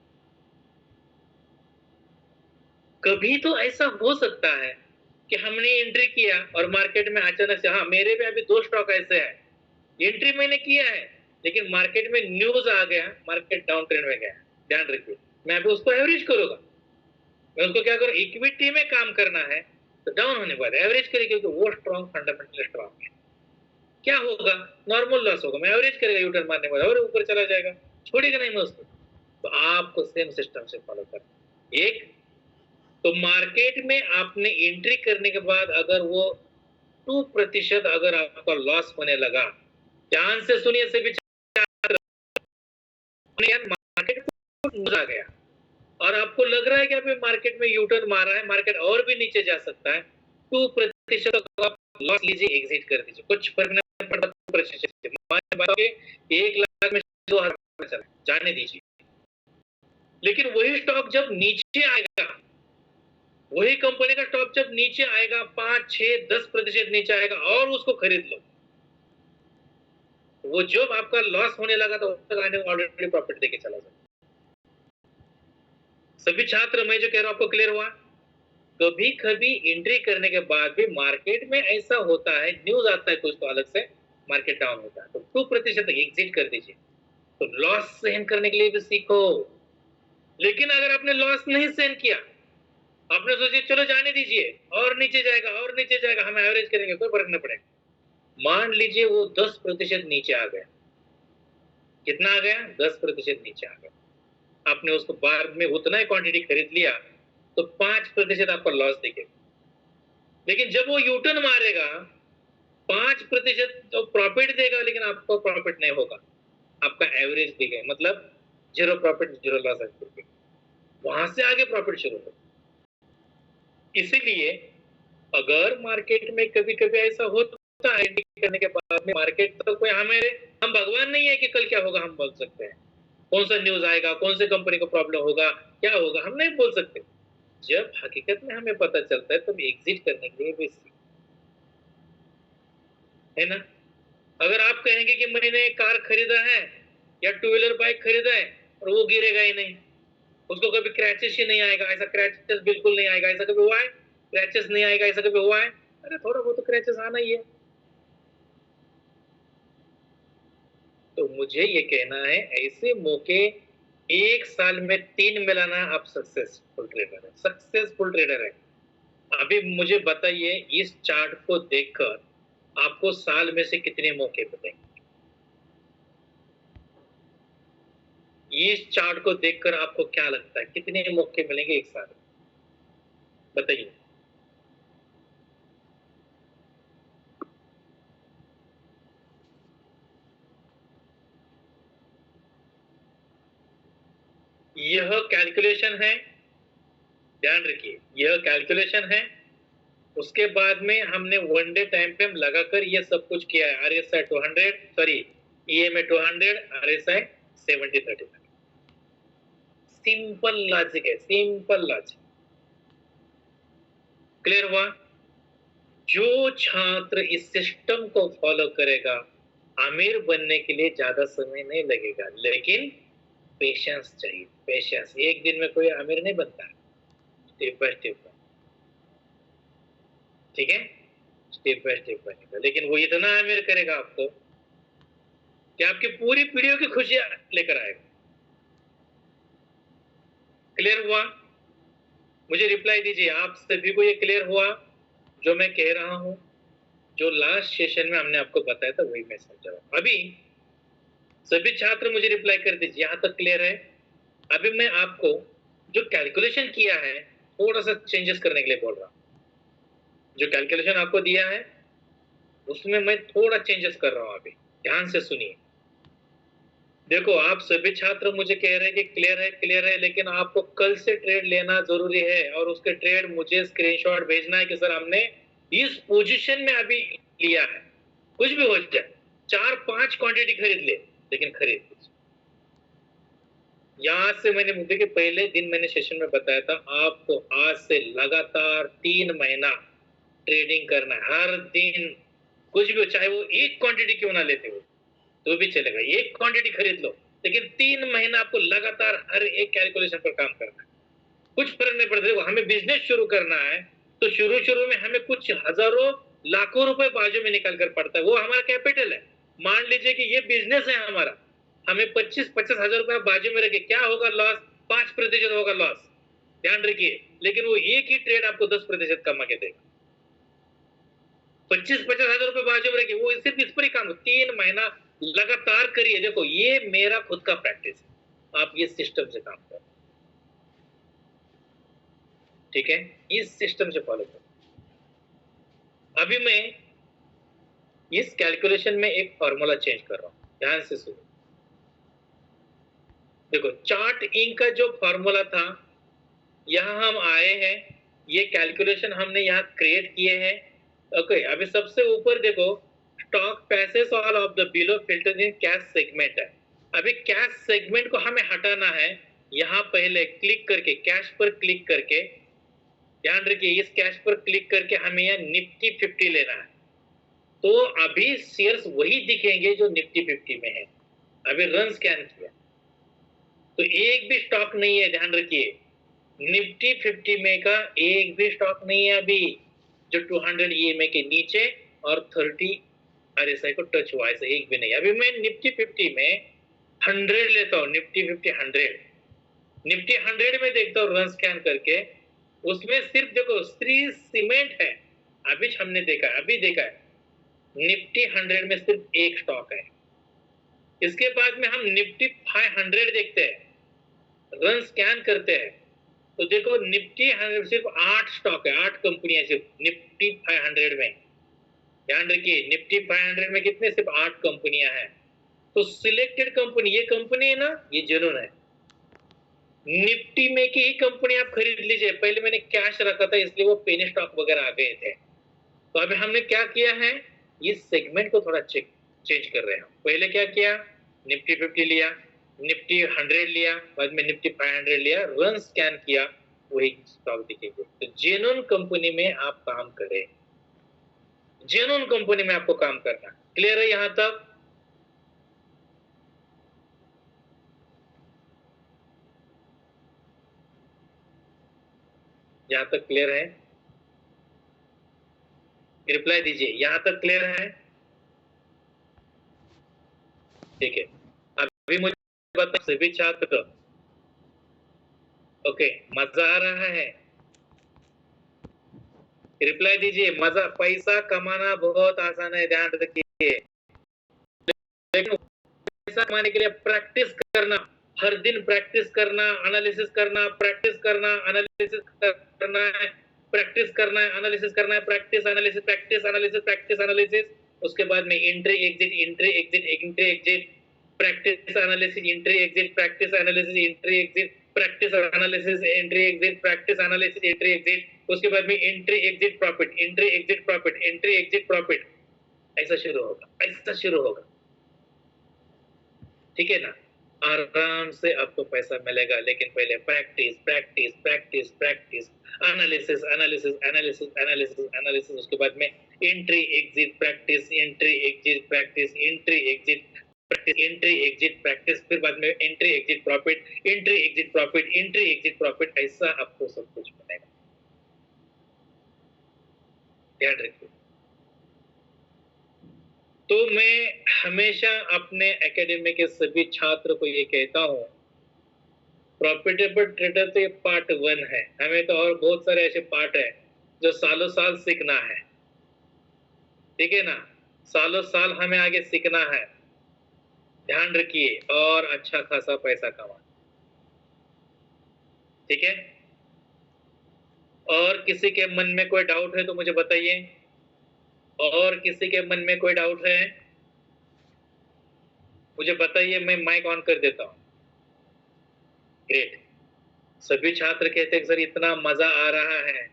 कभी तो ऐसा हो सकता है कि हमने एंट्री किया और मार्केट में अचानक से, हाँ मेरे पे अभी 2 स्टॉक ऐसे हैं, एंट्री मैंने किया है लेकिन मार्केट में न्यूज आ गया, मार्केट डाउन ट्रेंड में गया। ध्यान रखिए, मैं अभी उसको एवरेज करूंगा। मैं उसको क्या करूं, इक्विटी में काम करना है तो डाउन होने पर एवरेज करें, क्योंकि वो स्ट्रॉन्ग, फंडामेंटल स्ट्रॉन्ग है। क्या होगा, नॉर्मल लॉस होगा, मैं एवरेज करेगा यूटर्न मारने पर और ऊपर चला जाएगा, छोड़ेगा नहीं मैं उसको। तो आपको सेम सिस्टम से फॉलो करना। एक तो मार्केट में आपने एंट्री करने के बाद अगर वो 2% अगर आपका लॉस होने लगा, ध्यान से सुनिए सभी, मार्केट को आ गया और आपको लग रहा है कि अभी मार्केट में यूटर्न मार रहा है, मार्केट और भी नीचे जा सकता है, 2% आप लॉस लीजिए, एग्जिट कर दीजिए, कुछ फर्क नहीं पड़ता। 1 लाख में 2,000 जाने दीजिए। लेकिन वही स्टॉक जब नीचे आएगा, वही कंपनी का स्टॉक जब नीचे आएगा, 5, 6, 10% नीचे आएगा और उसको खरीद लो। वो जब आपका लॉस होने लगा तो तक आने में ऑलरेडी प्रॉफिट देके चला जाए। सभी छात्र, मैं जो कह रहा हूं आपको क्लियर हुआ? कभी कभी एंट्री करने के बाद भी मार्केट में ऐसा होता है, न्यूज आता है कुछ तो अलग से, मार्केट डाउन होता है तो 2% एग्जिट कर दीजिए। तो लॉस सहन करने के लिए भी सीखो। लेकिन अगर आपने लॉस नहीं सहन किया, आपने सोचिए चलो जाने दीजिए, और नीचे जाएगा और नीचे जाएगा, हम एवरेज करेंगे, कोई फर्क नहीं पड़ेगा। मान लीजिए वो 10% नीचे आ गया, कितना आ गया, 10% नीचे आ गया, आपने उसको बाद में उतना ही क्वांटिटी खरीद लिया तो 5% आपका लॉस दिखेगा। लेकिन जब वो यूटर्न मारेगा, 5% तो प्रॉफिट देगा लेकिन आपको प्रॉफिट नहीं होगा, आपका एवरेज दिखेगा, मतलब 0 प्रॉफिट 0 लॉस, वहां से आगे प्रॉफिट शुरू होगा। इसीलिए अगर मार्केट में कभी कभी ऐसा होता है करने के बाद में मार्केट तो कोई हम भगवान नहीं है कि कल क्या होगा हम बोल सकते हैं, कौन सा न्यूज आएगा, कौन से कंपनी को प्रॉब्लम होगा, क्या होगा, हम नहीं बोल सकते। जब हकीकत में हमें पता चलता है तब एग्जिट करने के लिए भी है ना। अगर आप कहेंगे कि मैंने कार खरीदा है या 2 व्हीलर बाइक खरीदा है और वो गिरेगा ही नहीं, उसको कभी क्रैचेस ही नहीं आएगा, ऐसा क्रैचेस बिल्कुल नहीं आएगा, ऐसा कभी हुआ है? क्रैचेस नहीं आएगा, ऐसा कभी हुआ है? अरे थोड़ा बहुत तो क्रैचेस आना ही है। तो मुझे ये कहना है, ऐसे मौके 1 साल में 3 मिलाना, आप सक्सेसफुल ट्रेडर है, सक्सेसफुल ट्रेडर है। अभी मुझे बताइए, इस चार्ट को देखकर आपको साल में से कितने मौके मिलेंगे? इस चार्ट को देखकर आपको क्या लगता है कितने मौके मिलेंगे एक साल में? बताइए। यह कैलकुलेशन है, ध्यान रखिए, यह कैलकुलेशन है। उसके बाद में हमने 1 डे टाइम फ्रेम लगाकर ये सब कुछ किया है। RSI 200, sorry EMA 200, RSI 70-30। Simple logic है, सिंपल लॉजिक। क्लियर हुआ? जो छात्र इस सिस्टम को फॉलो करेगा, अमीर बनने के लिए ज्यादा समय नहीं लगेगा, लेकिन पेशेंस चाहिए, पेशेंस। एक दिन में कोई अमीर नहीं बनता, स्टेप बाय स्टेप, ठीक है, स्टेप बाय स्टेप बनेगा। लेकिन वो इतना अमीर करेगा आपको कि आपकी पूरी पीढ़ियों की खुशियां लेकर आएगा। क्लियर हुआ? मुझे रिप्लाई दीजिए, आप सभी को ये क्लियर हुआ जो मैं कह रहा हूं? जो लास्ट सेशन में हमने आपको बताया था वही मैं समझा रहा हूं। अभी सभी छात्र मुझे रिप्लाई कर दीजिए, यहां तक क्लियर है? अभी मैं आपको जो कैलकुलेशन किया है थोड़ा सा चेंजेस करने के लिए बोल रहा हूं। जो कैलकुलेशन आपको दिया है उसमें मैं थोड़ा चेंजेस कर रहा हूं। अभी ध्यान से सुनिए। देखो, आप सभी छात्र मुझे कह रहे हैं कि क्लियर है, लेकिन आपको कल से ट्रेड लेना जरूरी है और उसके ट्रेड मुझे स्क्रीनशॉट भेजना है कि सर हमने इस पोजीशन में अभी लिया है। कुछ भी हो जाए, 4-5 क्वांटिटी खरीद ले, लेकिन खरीद लीजिए। यहां से मैंने मुद्दे के पहले दिन मैंने सेशन में बताया था, आपको आज से लगातार 3 महीना ट्रेडिंग करना है। हर दिन कुछ भी हो, चाहे वो एक क्वांटिटी क्यों ना लेते हो तो भी चलेगा, एक क्वांटिटी खरीद लो, लेकिन 3 महीना आपको लगातार हर एक कैलकुलेशन पर काम करना है। कुछ फर्क नहीं पड़ता। देखो, हमें बिजनेस शुरू करना है तो शुरू में हमें कुछ हजारों लाखों रुपए बाजू में निकाल कर पड़ता है, वो हमारा कैपिटल है। मान लीजिए कि ये बिजनेस है हमारा, हमें 25-50 हजार रुपए बाजू में रखे, क्या होगा लॉस? 5% होगा लॉस, ध्यान रखिए। लेकिन वो एक ही ट्रेड आपको 10% कमा के देगा। 25-50 हजार रुपए बाजू में रखिए, वो सिर्फ इस पर ही काम, 3 महीना लगातार करिए। देखो, ये मेरा खुद का प्रैक्टिस है, आप ये सिस्टम से काम करो, ठीक है? इस सिस्टम से फॉलो करो। अभी मैं इस कैलकुलेशन में एक फॉर्मूला चेंज कर रहा हूं, ध्यान से सुनो। देखो, चार्ट इंक का जो फॉर्मूला था, यहां हम आए हैं, ये कैलकुलेशन हमने यहां क्रिएट किए हैं। ओके, अभी सबसे ऊपर देखो, stock passes all of the below filter in cash segment है। अभी कैश सेगमेंट को हमें हटाना है। यहां पहले क्लिक करके, कैश पर क्लिक करके, ध्यान रखिए, इस कैश पर क्लिक करके हमें यहां निफ्टी 50 लेना है। तो अभी शेयर्स वही दिखेंगे जो निफ्टी 50 में है। अभी रन स्कैन किया तो एक भी स्टॉक नहीं है, ध्यान रखिए। निफ्टी 50 में का एक भी स्टॉक नहीं है अभी जो 200 ईएमए के नीचे और 30 आरएसआई को टच हुआ, ऐसा एक भी नहीं। अभी मैं निफ्टी 50 में 100 लेता हूं, निफ्टी 50 100, निफ्टी 100 में देखता हूं रन स्कैन करके, उसमें सिर्फ देखो श्री सीमेंट है। अभी हमने देखा है, अभी देखा है, निफ्टी 100 में सिर्फ एक स्टॉक है। इसके बाद में हम निफ्टी 500 देखते हैं, रन स्कैन करते हैं तो देखो निफ्टी 100 सिर्फ 8 स्टॉक है, 8 कंपनियां सिर्फ निफ्टी 500 में। ध्यान रखिए, निफ्टी 500 में कितने? सिर्फ 8 कंपनियां हैं। तो सिलेक्टेड कंपनी, ये कंपनी है ना, ये जेन्युइन है। निफ्टी में की ही कंपनी आप खरीद लीजिए। पहले मैंने कैश रखा था इसलिए वो पेनी स्टॉक वगैरह आ गए थे। तो अभी हमने क्या किया है, इस सेगमेंट को थोड़ा चेंज कर रहे हैं। पहले क्या किया, निफ्टी 50 लिया, निफ्टी 100 लिया, बाद में निफ्टी 500 लिया, रन स्कैन किया, वही स्टॉक दिखेंगे। तो जेन्युइन कंपनी में आप काम करें, जेन्युइन कंपनी में आपको काम करना। क्लियर है यहां तक? यहां तक क्लियर है? रिप्लाई दीजिए, यहां तक क्लियर है? ठीक है, अभी मुझे बता सभी छात्र, ओके, मजा आ रहा है? रिप्लाई दीजिए, मजा, पैसा कमाना बहुत आसान है, ध्यान रखिए, लेकिन पैसा कमाने के लिए प्रैक्टिस करना, हर दिन प्रैक्टिस करना, एनालिसिस करना, प्रैक्टिस करना, एनालिसिस करना है, प्रैक्टिस करना है, एनालिसिस करना है, practice analysis, practice analysis, practice analysis. उसके बाद में entry exit, entry exit, entry exit, practice analysis, entry exit, practice analysis, entry exit, practice analysis, entry exit, practice analysis, entry exit. उसके बाद में entry exit profit, entry exit profit, entry exit profit. ऐसा शुरू होगा, ऐसा शुरू होगा, ठीक है ना? आराम से आपको पैसा मिलेगा, लेकिन पहले practice practice practice practice, analysis analysis analysis analysis analysis. उसके बाद में entry exit practice, entry exit practice, entry exit practice, entry exit practice, फिर बाद में entry exit profit, entry exit profit, entry exit profit. ऐसा आपको सब कुछ मिलेगा, ध्यान रखिए। तो मैं हमेशा अपने एकेडमी के सभी छात्र को ये कहता हूँ, प्रॉफिटेबल ट्रेडर तो ये पार्ट 1 है, हमें तो और बहुत सारे ऐसे पार्ट है जो सालों साल सीखना है, ठीक है ना? सालों साल हमें आगे सीखना है, ध्यान रखिए, और अच्छा खासा पैसा कमा, ठीक है? और किसी के मन में कोई डाउट है तो मुझे बताइए। और किसी के मन में कोई डाउट है मुझे बताइए, मैं माइक ऑन कर देता हूँ। ग्रेट, सभी छात्र कहते हैं सर इतना मजा आ रहा है,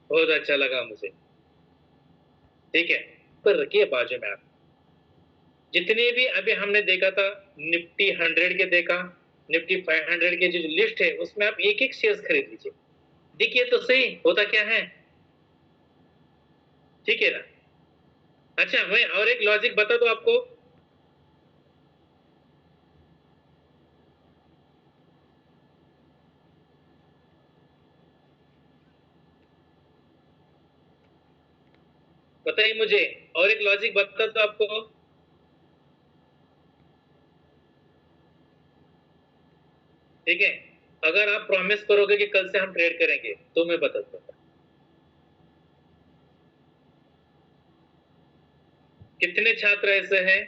बहुत अच्छा लगा मुझे, ठीक है? पर रखिए बाजू में आप, जितने भी अभी हमने देखा था, निफ्टी 100 के देखा, निफ्टी 500 के जो लिस्ट है उसमें आप एक एक शेयर खरीद लीजिए, देखिए तो सही होता क्या है, ठीक है ना? अच्छा, मैं और एक लॉजिक बता दूं आपको। बताइए मुझे, और एक लॉजिक बता दूं आपको। ठीक है, अगर आप प्रॉमिस करोगे कि कल से हम ट्रेड करेंगे तो मैं बता दूंगा। कितने छात्र ऐसे हैं,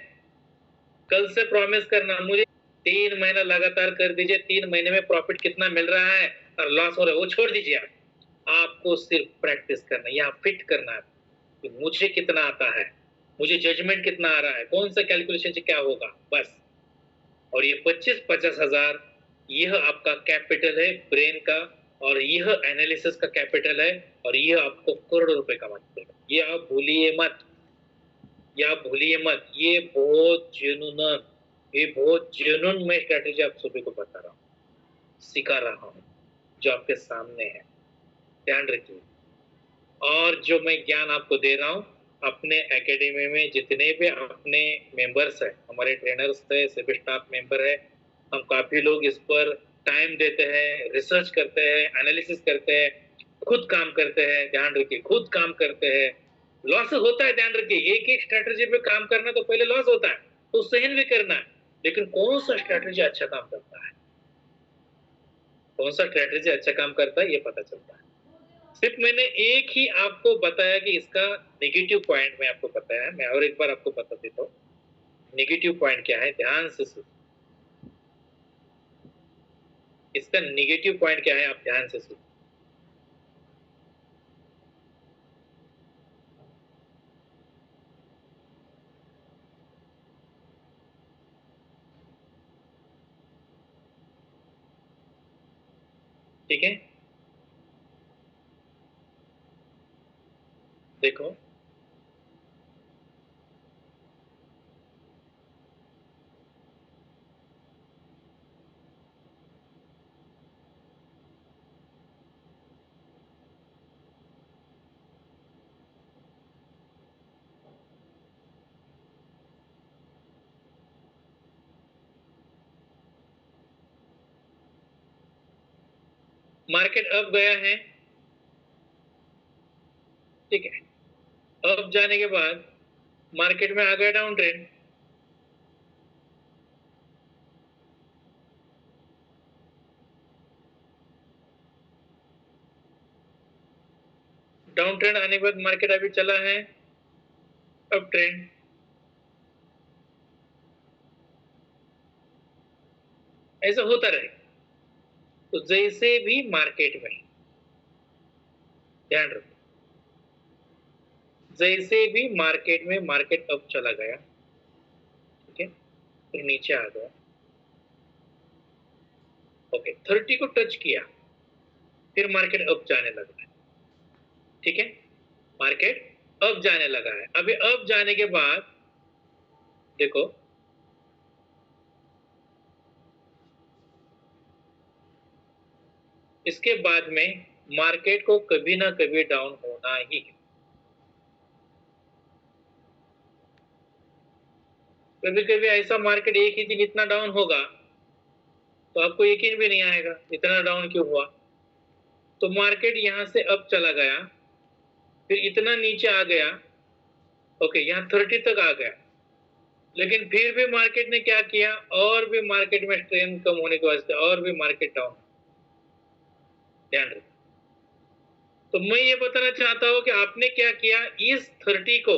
कल से प्रॉमिस करना मुझे 3 महीना लगातार कर दीजिए, 3 महीने में प्रॉफिट कितना मिल रहा है और लॉस हो रहा है वो छोड़ दीजिए। आपको सिर्फ प्रैक्टिस करना है, यहाँ फिट करना है कि मुझे कितना आता है, मुझे जजमेंट कितना आ रहा है, कौन सा कैलकुलेशन से क्या होगा, बस। और ये 25-50 हजार, यह आपका कैपिटल है ब्रेन का, और यह एनालिसिस का कैपिटल है, और यह आपको करोड़ों रुपए कमा देगा, ये आप भूलिए मत, ये आप भूलिए मत। ये बहुत जेन्युइन, ये बहुत जेन्युइन मैं स्ट्रेटेजी आप सभी को बता रहा हूँ, सिखा रहा हूँ, जो आपके सामने है, ध्यान रखिए। और जो मैं ज्ञान आपको दे रहा हूँ, अपने एकेडमी में जितने भी अपने मेंबर्स हैं, हमारे ट्रेनर्स है, सभी स्टाफ मेंबर है, हम काफी लोग इस पर टाइम देते हैं, रिसर्च करते हैं, एनालिसिस करते हैं, खुद काम करते हैं, ध्यान रखिए, खुद काम करते हैं। लॉस होता है, ध्यान रखिए, एक एक स्ट्रेटेजी पे काम करना तो पहले लॉस होता है, तो सहन भी करना है, लेकिन कौन सा स्ट्रेटेजी अच्छा काम करता है, कौन सा स्ट्रेटेजी अच्छा काम करता है, ये पता चलता है। सिर्फ मैंने एक ही आपको बताया कि इसका नेगेटिव पॉइंट मैं आपको बताया, मैं और एक बार आपको बता देता हूँ नेगेटिव पॉइंट क्या है, ध्यान से सुनिए। इसका नेगेटिव पॉइंट क्या है, आप ध्यान से सुनिए। ठीक है, देखो, मार्केट अप गया है, ठीक है, अप जाने के बाद मार्केट में आ गया डाउन ट्रेंड, डाउन ट्रेंड आने के बाद मार्केट अभी चला है अप ट्रेंड। ऐसा होता रहे, तो जैसे भी मार्केट में, ध्यान रखो, जैसे भी मार्केट में मार्केट अप चला गया, ठीक है, फिर नीचे आ गया, ओके, 30 को टच किया, फिर मार्केट अप जाने लगा, ठीक है, मार्केट अप जाने लगा है। अभी अप जाने के बाद देखो, इसके बाद में मार्केट को कभी ना कभी डाउन होना ही है। कभी कभी ऐसा मार्केट एक ही दिन इतना डाउन होगा तो आपको यकीन भी नहीं आएगा इतना डाउन क्यों हुआ। तो मार्केट यहां से अप चला गया, फिर इतना नीचे आ गया, ओके, यहाँ 30 तक आ गया, लेकिन फिर भी मार्केट ने क्या किया, और भी मार्केट में स्ट्रेन कम होने की वजह से और भी मार्केट डाउन। ध्यान रखिए। तो मैं ये बताना चाहता हूं कि आपने क्या किया, इस 30 को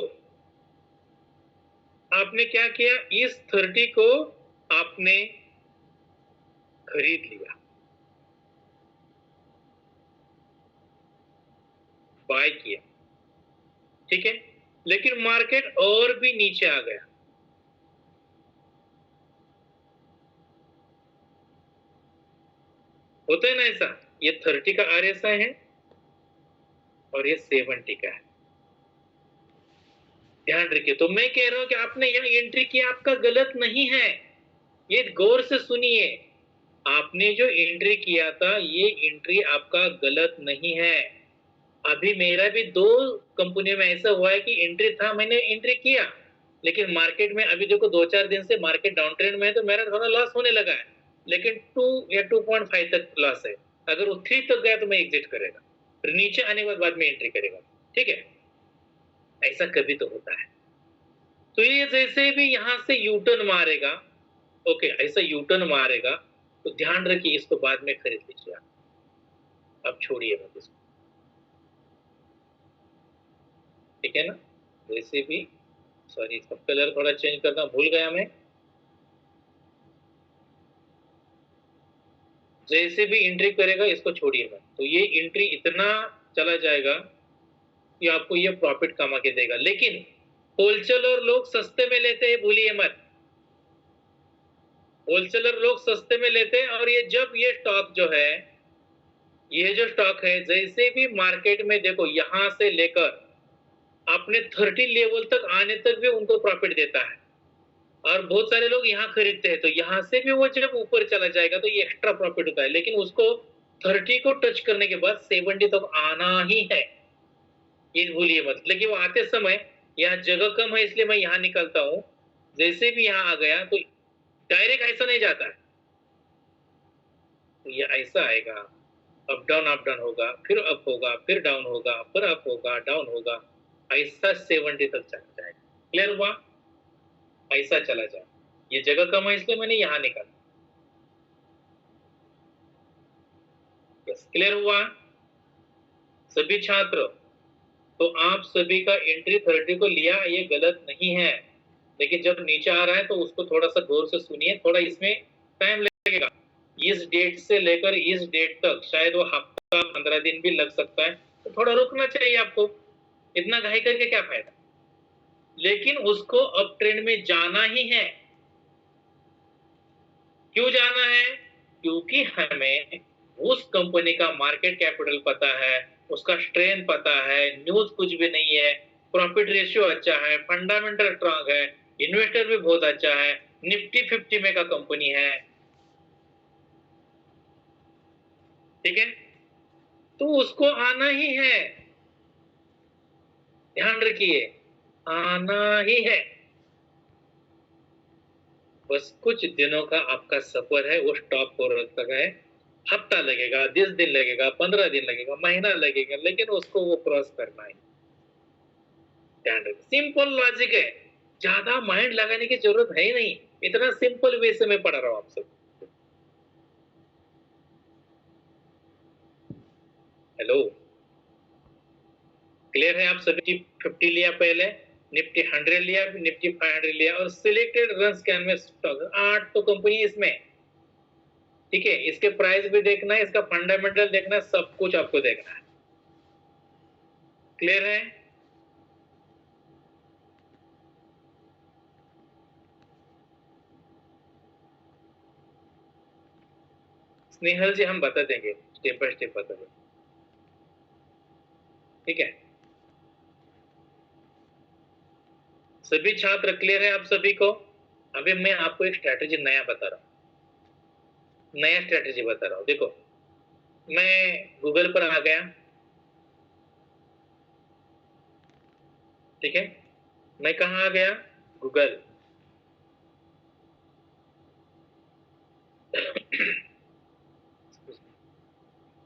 आपने क्या किया, इस 30 को आपने खरीद लिया, बाय किया, ठीक है। लेकिन मार्केट और भी नीचे आ गया, होता है ना ऐसा। ये 30 का RSI है और ये 70 का है। ध्यान रखिए। तो मैं कह रहा हूं कि आपने यहाँ एंट्री किया, आपका गलत नहीं है, ये गौर से सुनिए। आपने जो एंट्री किया था, ये एंट्री आपका गलत नहीं है। अभी मेरा भी 2 कंपनियों में ऐसा हुआ है कि एंट्री था, मैंने एंट्री किया, लेकिन मार्केट में अभी देखो 2-4 दिन से मार्केट डाउन ट्रेंड में है, तो मेरा थोड़ा लॉस होने लगा है, लेकिन 2 या 2.5 तक लॉस है। अगर वो 3 तक गया तो मैं एग्जिट करेगा, फिर नीचे आने के बाद में एंट्री करेगा, ठीक है। ऐसा कभी तो होता है। तो ये जैसे भी यहां से यू टर्न मारेगा, ओके, ऐसा यू टर्न मारेगा, तो ध्यान रखिए, इसको बाद में खरीद लीजिए आप, अब छोड़िए मत इसको, ठीक है ना। वैसे भी, सॉरी, इसका कलर थोड़ा चेंज करना भूल गया मैं। जैसे भी एंट्री करेगा इसको छोड़िए मत, तो ये एंट्री इतना चला जाएगा कि आपको ये प्रॉफिट कमा के देगा। लेकिन होलसेलर लोग सस्ते में लेते हैं, भूलिए मत, होलसेलर लोग सस्ते में लेते हैं। और ये जब ये स्टॉक जो है, ये जो स्टॉक है, जैसे भी मार्केट में देखो, यहां से लेकर अपने 30 लेवल तक आने तक भी उनको प्रॉफिट देता है, और बहुत सारे लोग यहाँ खरीदते हैं, तो यहाँ से भी वो जब ऊपर चला जाएगा तो ये एक्स्ट्रा प्रॉफिट होता है। लेकिन उसको 30 को टच करने के बाद 70 तक आना ही है, ये भूलिए मत। लेकिन वो आते समय यहाँ जगह कम है, इसलिए मैं यहाँ निकलता हूँ। जैसे भी यहाँ आ गया तो डायरेक्ट ऐसा नहीं जाता है, तो ये ऐसा आएगा, अप डाउन होगा, फिर अप होगा, फिर डाउन होगा, फिर अप होगा, डाउन होगा, ऐसा 70 तक चला जाएगा। क्लियर हुआ? ऐसा चला जाए। ये जगह कम है इसलिए मैंने यहाँ निकाला। क्लियर हुआ सभी छात्र? तो आप सभी का एंट्री 30 को लिया, ये गलत नहीं है, लेकिन जब नीचे आ रहा है तो उसको थोड़ा सा गौर से सुनिए, थोड़ा इसमें टाइम लगेगा। इस डेट से लेकर इस डेट तक शायद वो हफ्ता 15 दिन भी लग सकता है, तो थोड़ा रुकना चाहिए आपको, इतना घाई करके क्या फायदा। लेकिन उसको अप ट्रेंड में जाना ही है। क्यों जाना है? क्योंकि हमें उस कंपनी का मार्केट कैपिटल पता है, उसका स्ट्रेंथ पता है, न्यूज कुछ भी नहीं है, प्रॉफिट रेशियो अच्छा है, फंडामेंटल स्ट्रांग है, इन्वेस्टर भी बहुत अच्छा है, निफ्टी 50 में का कंपनी है, ठीक है। तो उसको आना ही है, ध्यान रखिए, आना ही है। बस कुछ दिनों का आपका सफर है, वो स्टॉप हो रखा है। हफ्ता लगेगा, 10 दिन लगेगा, 15 दिन लगेगा, महीना लगेगा, लेकिन उसको वो क्रॉस करना है। ध्यान रखिए, सिंपल लॉजिक है, ज्यादा माइंड लगाने की जरूरत है ही नहीं, इतना सिंपल वे से मैं पढ़ा रहा हूं आप सब। हेलो, क्लियर है आप सभी? 50 लिया पहले, निफ्टी 100 लिया, निफ्टी 500 लिया, और सिलेक्टेड रन स्कैन में 8 तो कंपनी इसमें, ठीक है। इसके प्राइस भी देखना है, इसका फंडामेंटल देखना है, सब कुछ आपको देखना है। क्लियर है? स्नेहल जी, हम बता देंगे, स्टेप बाय स्टेप बता देंगे, ठीक है। सभी छात्र क्लियर है आप सभी को? अभी मैं आपको एक स्ट्रेटेजी नया बता रहा हूं, नया स्ट्रेटेजी बता रहा हूं। देखो, मैं गूगल पर आ गया, ठीक है। मैं कहा आ गया? गूगल।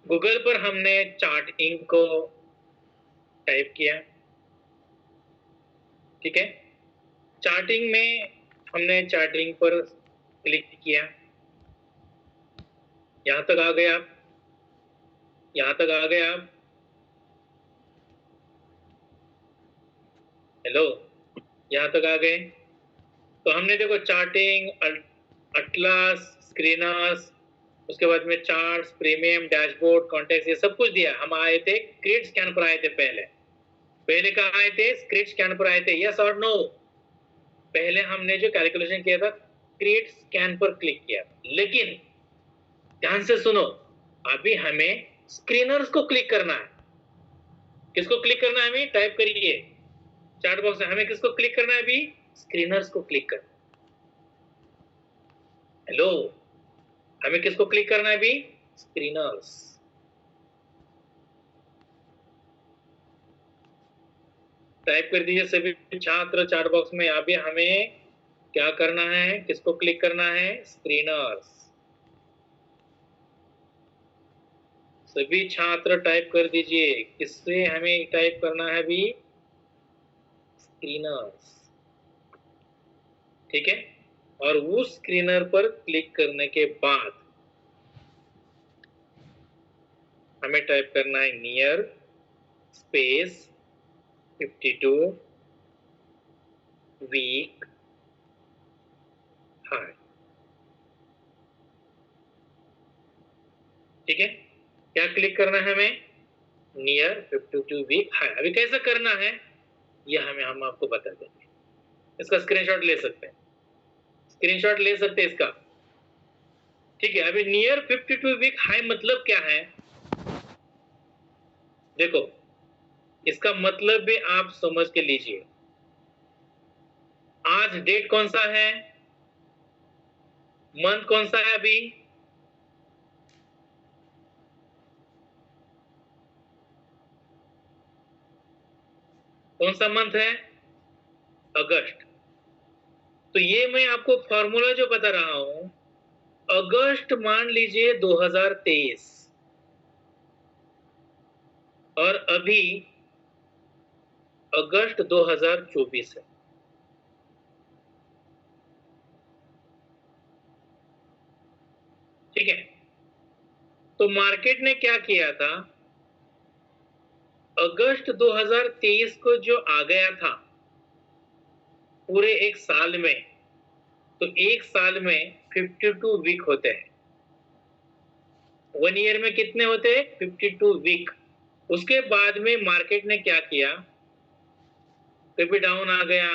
गूगल पर हमने चार्ट इंक को टाइप किया, ठीक है, चार्टिंग में हमने चार्टिंग पर क्लिक किया, यहां तक आ गए आप, यहां तक आ गए आप, हेलो, यहां तक आ गए। तो हमने देखो चार्टिंग, अटलास, स्क्रीनर्स, उसके बाद में चार्ट्स, प्रीमियम, डैशबोर्ड, कॉन्टेक्स्ट, ये सब कुछ दिया। हम आए थे क्रिएट स्कैन पर, आए थे पहले कहाँ आए थे? क्रिएट स्कैन पर आए थे, यस और नो? पहले हमने जो कैलकुलेशन किया था क्रिएट स्कैन पर क्लिक किया, लेकिन ध्यान से सुनो, अभी हमें स्क्रीनर्स को क्लिक करना है। किसको क्लिक करना है? हमें टाइप करिए चार्ट बॉक्स में, हमें किसको क्लिक करना है? अभी स्क्रीनर्स को क्लिक करना। हेलो, हमें किसको क्लिक करना है अभी? स्क्रीनर्स। टाइप कर दीजिए सभी छात्र चार्ट बॉक्स में, अभी हमें क्या करना है? किसको क्लिक करना है? स्क्रीनर्स। सभी छात्र टाइप कर दीजिए, किससे हमें टाइप करना है अभी? स्क्रीनर्स, ठीक है। और उस स्क्रीनर पर क्लिक करने के बाद हमें टाइप करना है नियर स्पेस 52 वीक हाई, ठीक है। क्या क्लिक करना है हमें? Near 52 week high. अभी कैसे करना है ये हम आपको बता देंगे। इसका स्क्रीनशॉट ले सकते हैं, स्क्रीनशॉट ले सकते हैं इसका, ठीक है। अभी नियर 52 वीक हाई मतलब क्या है? देखो, इसका मतलब भी आप समझ के लीजिए। आज डेट कौन सा है? मंथ कौन सा है अभी? कौन सा मंथ है? अगस्त। तो ये मैं आपको फॉर्मूला जो बता रहा हूं, अगस्त मान लीजिए 2023 और अभी अगस्त 2024 है, ठीक है। तो मार्केट ने क्या किया था? अगस्त 2023 को जो आ गया था पूरे एक साल में, तो एक साल में 52 वीक होते हैं। 1 ईयर में कितने होते हैं? 52 वीक। उसके बाद में मार्केट ने क्या किया? कभी डाउन आ गया,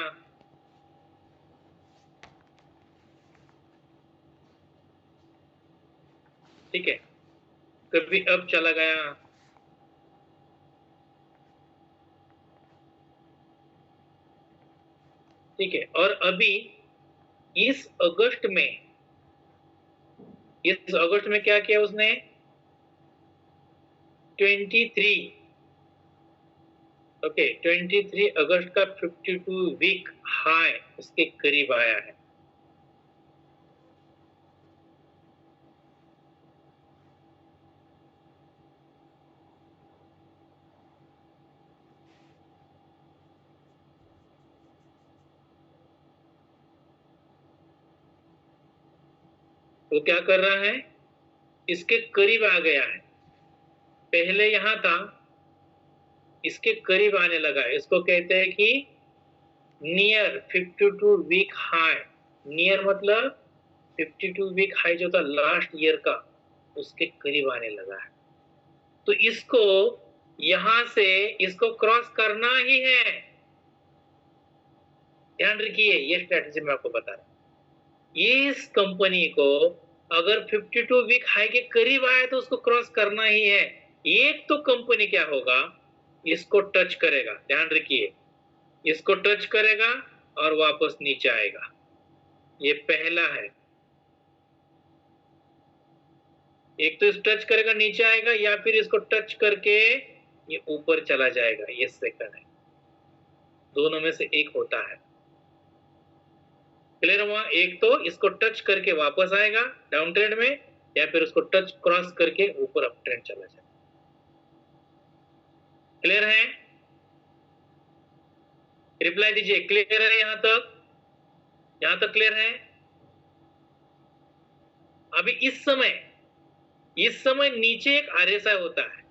ठीक है, कभी अप चला गया, ठीक है। और अभी इस अगस्त में क्या किया उसने? 23, ओके, 23 अगस्त का 52 वीक हाई उसके करीब आया है। वो क्या कर रहा है? इसके करीब आ गया है। पहले यहां था, इसके करीब आने लगा है। इसको कहते हैं कि नियर 52 वीक हाई। नियर मतलब 52 वीक हाई जो था लास्ट ईयर का, उसके करीब आने लगा है। तो इसको यहां से इसको क्रॉस करना ही है। ध्यान रखिए, ये स्ट्रेटजी मैं आपको बता रहा हूं। इस कंपनी को अगर 52 वीक हाई के करीब आया तो उसको क्रॉस करना ही है। एक तो कंपनी क्या होगा? इसको टच करेगा, ध्यान रखिए, इसको टच करेगा और वापस नीचे आएगा। ये पहला है। एक तो इस टच करेगा नीचे आएगा, या फिर इसको टच करके ये ऊपर चला जाएगा, ये सेकंड है। दोनों में से एक होता है। क्लियर हुआ? एक तो इसको टच करके वापस आएगा डाउन ट्रेंड में, या फिर उसको टच क्रॉस करके ऊपर अप ट्रेंड चला जाएगा। क्लियर है? रिप्लाई दीजिए, क्लियर है यहां तक? यहां तक क्लियर है? अभी इस समय नीचे एक आरएसआई होता है,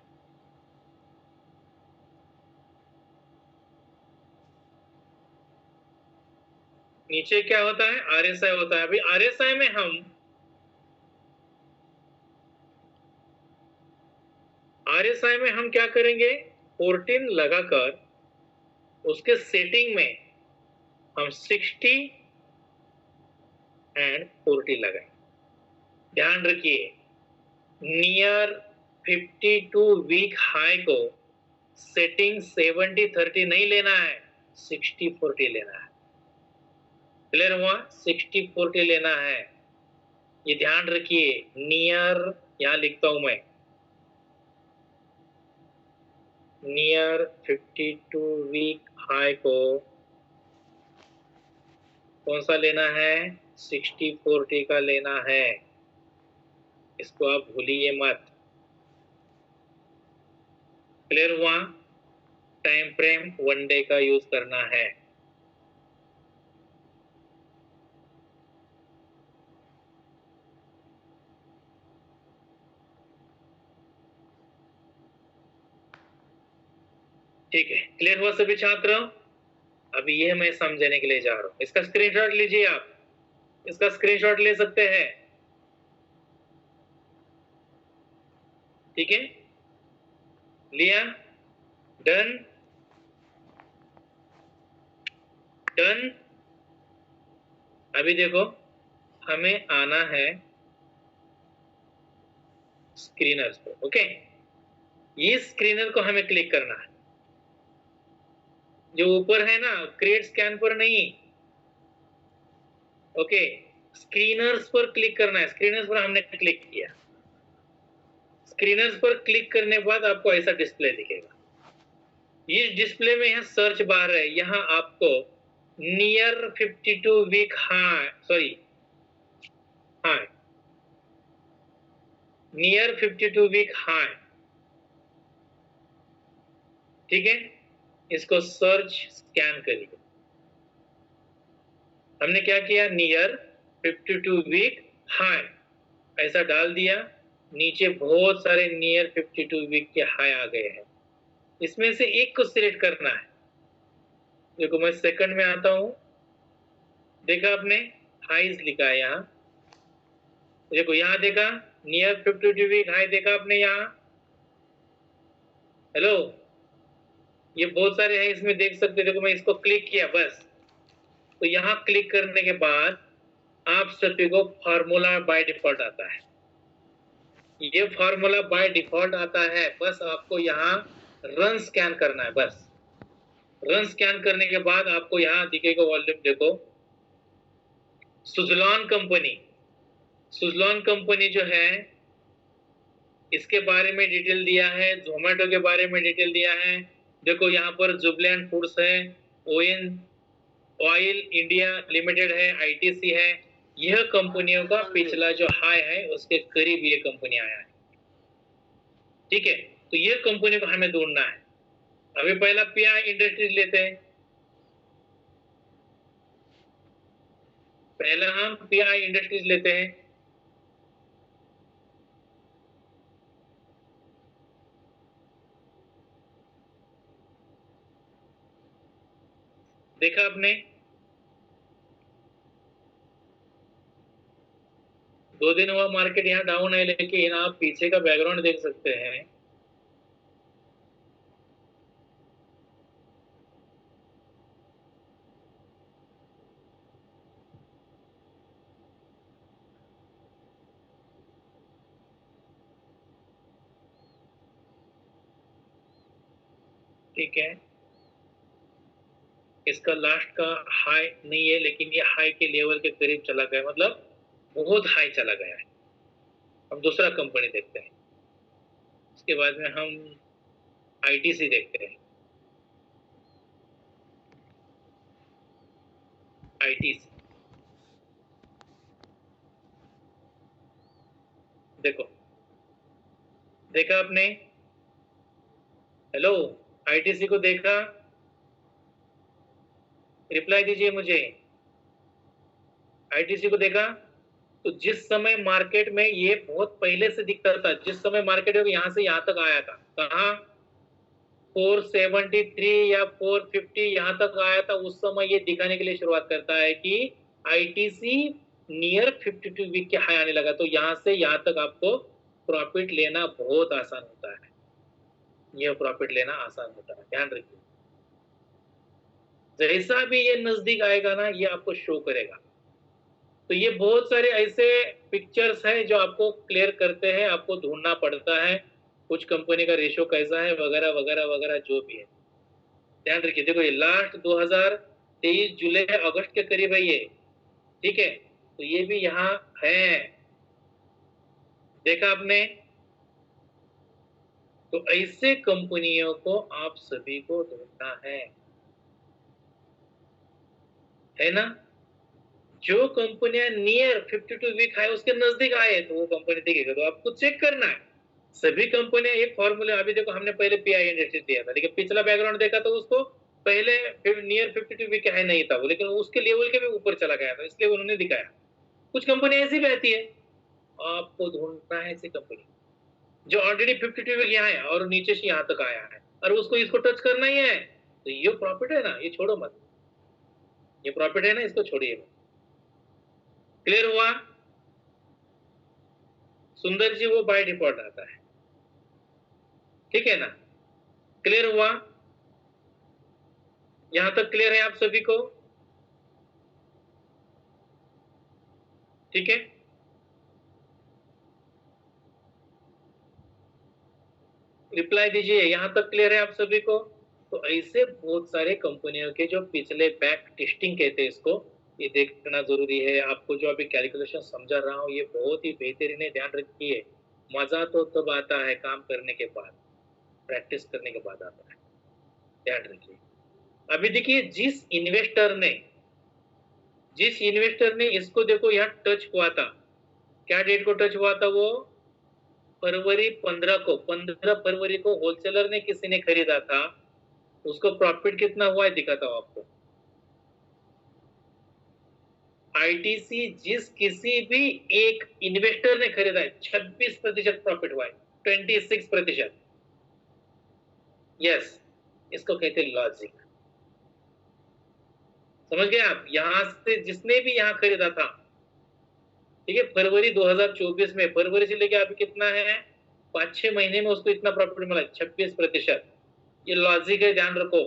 नीचे क्या होता है? आरएसआई होता है। अभी आरएसआई में हम क्या करेंगे? 14 लगाकर उसके सेटिंग में हम 60 एंड 40 लगाएंगे। ध्यान रखिए, नियर 52 वीक हाई को सेटिंग 70-30 नहीं लेना है, 60-40 लेना है। क्लियर हुआ? 60-40 लेना है, ये ध्यान रखिए। नियर, यहां लिखता हूं मैं, नियर 52 वीक हाई को कौन सा लेना है? 60-40 का लेना है, इसको आप भूलिए मत। क्लियर हुआ? टाइम फ्रेम 1 डे का यूज करना है। ठीक है, क्लियर हुआ सभी छात्र? अभी ये मैं समझने के लिए जा रहा हूं, इसका स्क्रीनशॉट लीजिए, आप इसका स्क्रीनशॉट ले सकते हैं। ठीक है, लिया? डन? डन? अभी देखो, हमें आना है स्क्रीनर्स पर। ओके, ये स्क्रीनर को हमें क्लिक करना है, जो ऊपर है ना, क्रिएट स्कैन पर नहीं। ओके, स्क्रीनर्स पर क्लिक करना है। स्क्रीनर्स पर हमने क्लिक किया, स्क्रीनर्स पर क्लिक करने के बाद आपको ऐसा डिस्प्ले दिखेगा। इस डिस्प्ले में यहाँ सर्च बार है, यहाँ आपको near 52 week high, sorry high, near 52 week high, ठीक है, इसको सर्च स्कैन करिए। हमने क्या किया? नियर 52 वीक हाई ऐसा डाल दिया, नीचे बहुत सारे नियर 52 वीक के हाई आ गए हैं, इसमें से एक को सिलेक्ट करना है। देखो मैं सेकंड में आता हूं, देखा आपने हाईज लिखा है यहाँ, देखो यहाँ देखा नियर 52 वीक हाई, देखा आपने यहाँ? हेलो, ये बहुत सारे हैं, इसमें देख सकते, देखो मैं इसको क्लिक किया बस, तो यहाँ क्लिक करने के बाद आप सभी को फार्मूला बाय डिफॉल्ट आता है। ये फार्मूला बाय डिफॉल्ट आता है, बस आपको यहाँ रन स्कैन करना है। बस रन स्कैन करने के बाद आपको यहाँ दिखेगा वॉल्यूम, देखो सुजलॉन कंपनी, सुजलॉन कंपनी जो है इसके बारे में डिटेल दिया है, जोमेटो के बारे में डिटेल दिया है। देखो यहाँ पर जुबलैंड फूड्स है, ओएन ऑयल इंडिया लिमिटेड है, आईटीसी है। यह कंपनियों का पिछला जो हाई है उसके करीब ये कंपनी आया है। ठीक है, तो ये कंपनी को हमें ढूंढना है। अभी पहला पीआई इंडस्ट्रीज लेते हैं, पहला हम पीआई इंडस्ट्रीज लेते हैं। देखा आपने, 2 दिन हुआ मार्केट यहाँ डाउन है, लेकिन आप पीछे का बैकग्राउंड देख सकते हैं। ठीक है, इसका लास्ट का हाई नहीं है, लेकिन ये हाई के लेवल के करीब चला गया, मतलब बहुत हाई चला गया है। हम दूसरा कंपनी देखते हैं, उसके बाद में हम आईटीसी देखते हैं। आईटीसी देखो, देखा आपने? हेलो, आईटीसी को देखा? रिप्लाई दीजिए मुझे। आईटीसी को देखा? तो जिस समय मार्केट में ये बहुत पहले से दिखता था, जिस समय मार्केट में यहाँ से यहाँ तक आया था, कहाँ 473 या 450 यहाँ तक आया था, उस समय ये दिखाने के लिए शुरुआत करता है कि आईटीसी नियर 52 वीक के हाई आने लगा। तो यहाँ से यहाँ तक आपको प्रॉफिट लेना बहुत आसान होता है, यह प्रॉफिट लेना आसान होता है, ध्यान रखिए। जैसा भी ये नजदीक आएगा ना, ये आपको शो करेगा। तो ये बहुत सारे ऐसे पिक्चर्स हैं जो आपको क्लियर करते हैं, आपको ढूंढना पड़ता है कुछ कंपनी का रेशो कैसा है वगैरह वगैरह वगैरह जो भी है, ध्यान रखिए। देखो ये लास्ट 2023 जुलाई अगस्त के करीब है ये, ठीक है। तो ये भी यहाँ है, देखा आपने? तो ऐसे कंपनियों को आप सभी को ढूंढना है ना? जो कंपनियां नियर 52 वीक है उसके नजदीक आए तो वो कंपनी दिखेगा, तो आपको चेक करना है। सभी कंपनियां एक फॉर्मूले, अभी देखो हमने पहले पीआई इंडेक्स दिया था, लेकिन पिछला बैकग्राउंड देखा तो उसको पहले नियर 52 वीक है नहीं था वो, लेकिन उसके लेवल के भी ऊपर चला गया था, इसलिए उन्होंने दिखाया। कुछ कंपनी ऐसी रहती है, आपको ढूंढना है ऐसी कंपनी जो ऑलरेडी 52 वीक यहाँ है और नीचे से यहाँ तक आया है और उसको इसको टच करना ही है, तो ये प्रॉफिट है ना, ये छोड़ो मत, ये प्रॉफिट है ना, इसको छोड़िए। क्लियर हुआ? सुंदर जी वो बाय डिफॉल्ट आता है, ठीक है ना? क्लियर हुआ? यहां तक क्लियर है आप सभी को? ठीक है, रिप्लाई दीजिए। यहां तक क्लियर है आप सभी को? तो ऐसे बहुत सारे कंपनियों के जो पिछले बैक टेस्टिंग कहते हैं इसको, ये देखना जरूरी है। आपको जो अभी कैलकुलेशन समझा रहा हूं ये बहुत ही बेहतरीन है, ध्यान रखिए। मजा तो तब आता है काम करने के बाद, प्रैक्टिस करने के बाद आता है, ध्यान रखिए। अभी देखिए जिस इन्वेस्टर ने इसको देखो यहाँ टच हुआ था, क्या डेट को टच हुआ था वो? फरवरी 15 को, 15 फरवरी को होलसेलर ने किसी ने खरीदा था, उसको प्रॉफिट कितना हुआ है दिखाता हूं आपको। आईटीसी जिस किसी भी एक इन्वेस्टर ने खरीदा है 26% प्रॉफिट हुआ है, 26%। यस, इसको कहते हैं लॉजिक। समझ गए आप? यहां से जिसने भी यहां खरीदा था, ठीक है, फरवरी 2024 में, फरवरी से लेके अभी कितना है, 5-6 महीने में उसको इतना प्रॉफिट मिला 26%। ये लॉजिक है, ध्यान रखो।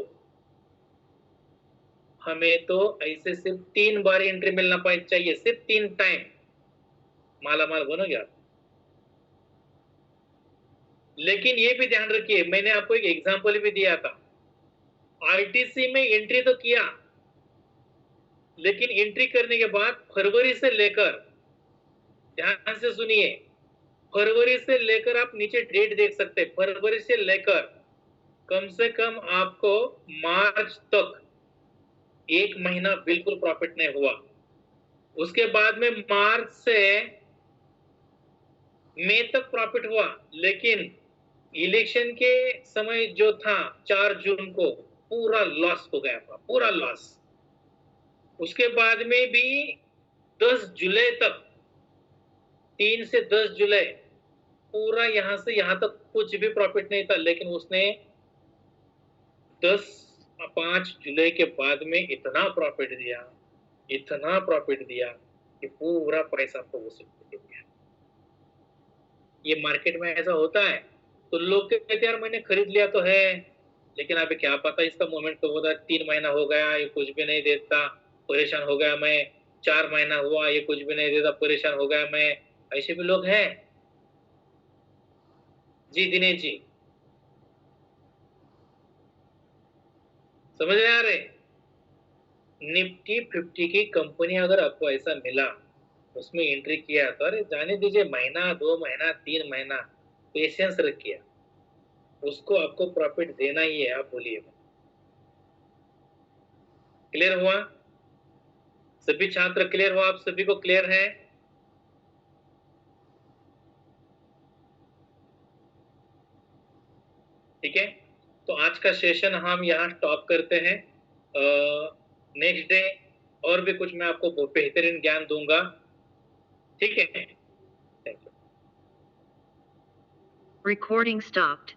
हमें तो ऐसे सिर्फ 3 बार एंट्री मिलना चाहिए, सिर्फ 3 टाइम, माला माल बनोगे आप। लेकिन ये भी ध्यान रखिए, मैंने आपको एक एग्जांपल भी दिया था, आईटीसी में एंट्री तो किया, लेकिन एंट्री करने के बाद फरवरी से लेकर, ध्यान से सुनिए, फरवरी से लेकर आप नीचे डेट देख सकते हैं, फरवरी से लेकर कम से कम आपको मार्च तक 1 महीना बिल्कुल प्रॉफिट नहीं हुआ। उसके बाद में मार्च से मई तक प्रॉफिट हुआ, लेकिन इलेक्शन के समय जो था 4 जून को पूरा लॉस हो गया था, पूरा लॉस। उसके बाद में भी 10 जुलाई तक, 3 से 10 जुलाई पूरा यहां से यहां तक कुछ भी प्रॉफिट नहीं था, लेकिन उसने 5 जुलाई के बाद में इतना प्रॉफिट दिया, इतना प्रॉफिट दिया कि पूरा पैसा आपको वसूल कर दिया। ये मार्केट में ऐसा होता है। तो लोग कहते हैं यार मैंने खरीद लिया तो है, लेकिन अभी क्या पता इसका मोमेंट कब होता है, 3 महीना हो गया ये कुछ भी नहीं देता, परेशान हो गया मैं, 4 महीना हुआ ये कुछ भी नहीं देता, परेशान हो गया मैं। ऐसे भी लोग हैं। जी दिनेश जी, समझ रहे आ रहे? निफ्टी 50 की कंपनी अगर आपको ऐसा मिला, उसमें एंट्री किया, तो अरे जाने दीजिए, महीना 2 महीना 3 महीना पेशेंस रखिए, उसको आपको प्रॉफिट देना ही है। आप बोलिए, क्लियर हुआ? सभी छात्र क्लियर हुआ? आप सभी को क्लियर है? ठीक है, तो आज का सेशन हम यहाँ स्टॉप करते हैं। नेक्स्ट डे और भी कुछ मैं आपको बेहतरीन ज्ञान दूंगा। ठीक है, थैंक यू। Recording stopped.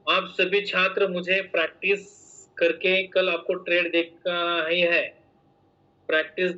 आप सभी छात्र मुझे प्रैक्टिस करके कल आपको ट्रेड देखना ही है। प्रैक्टिस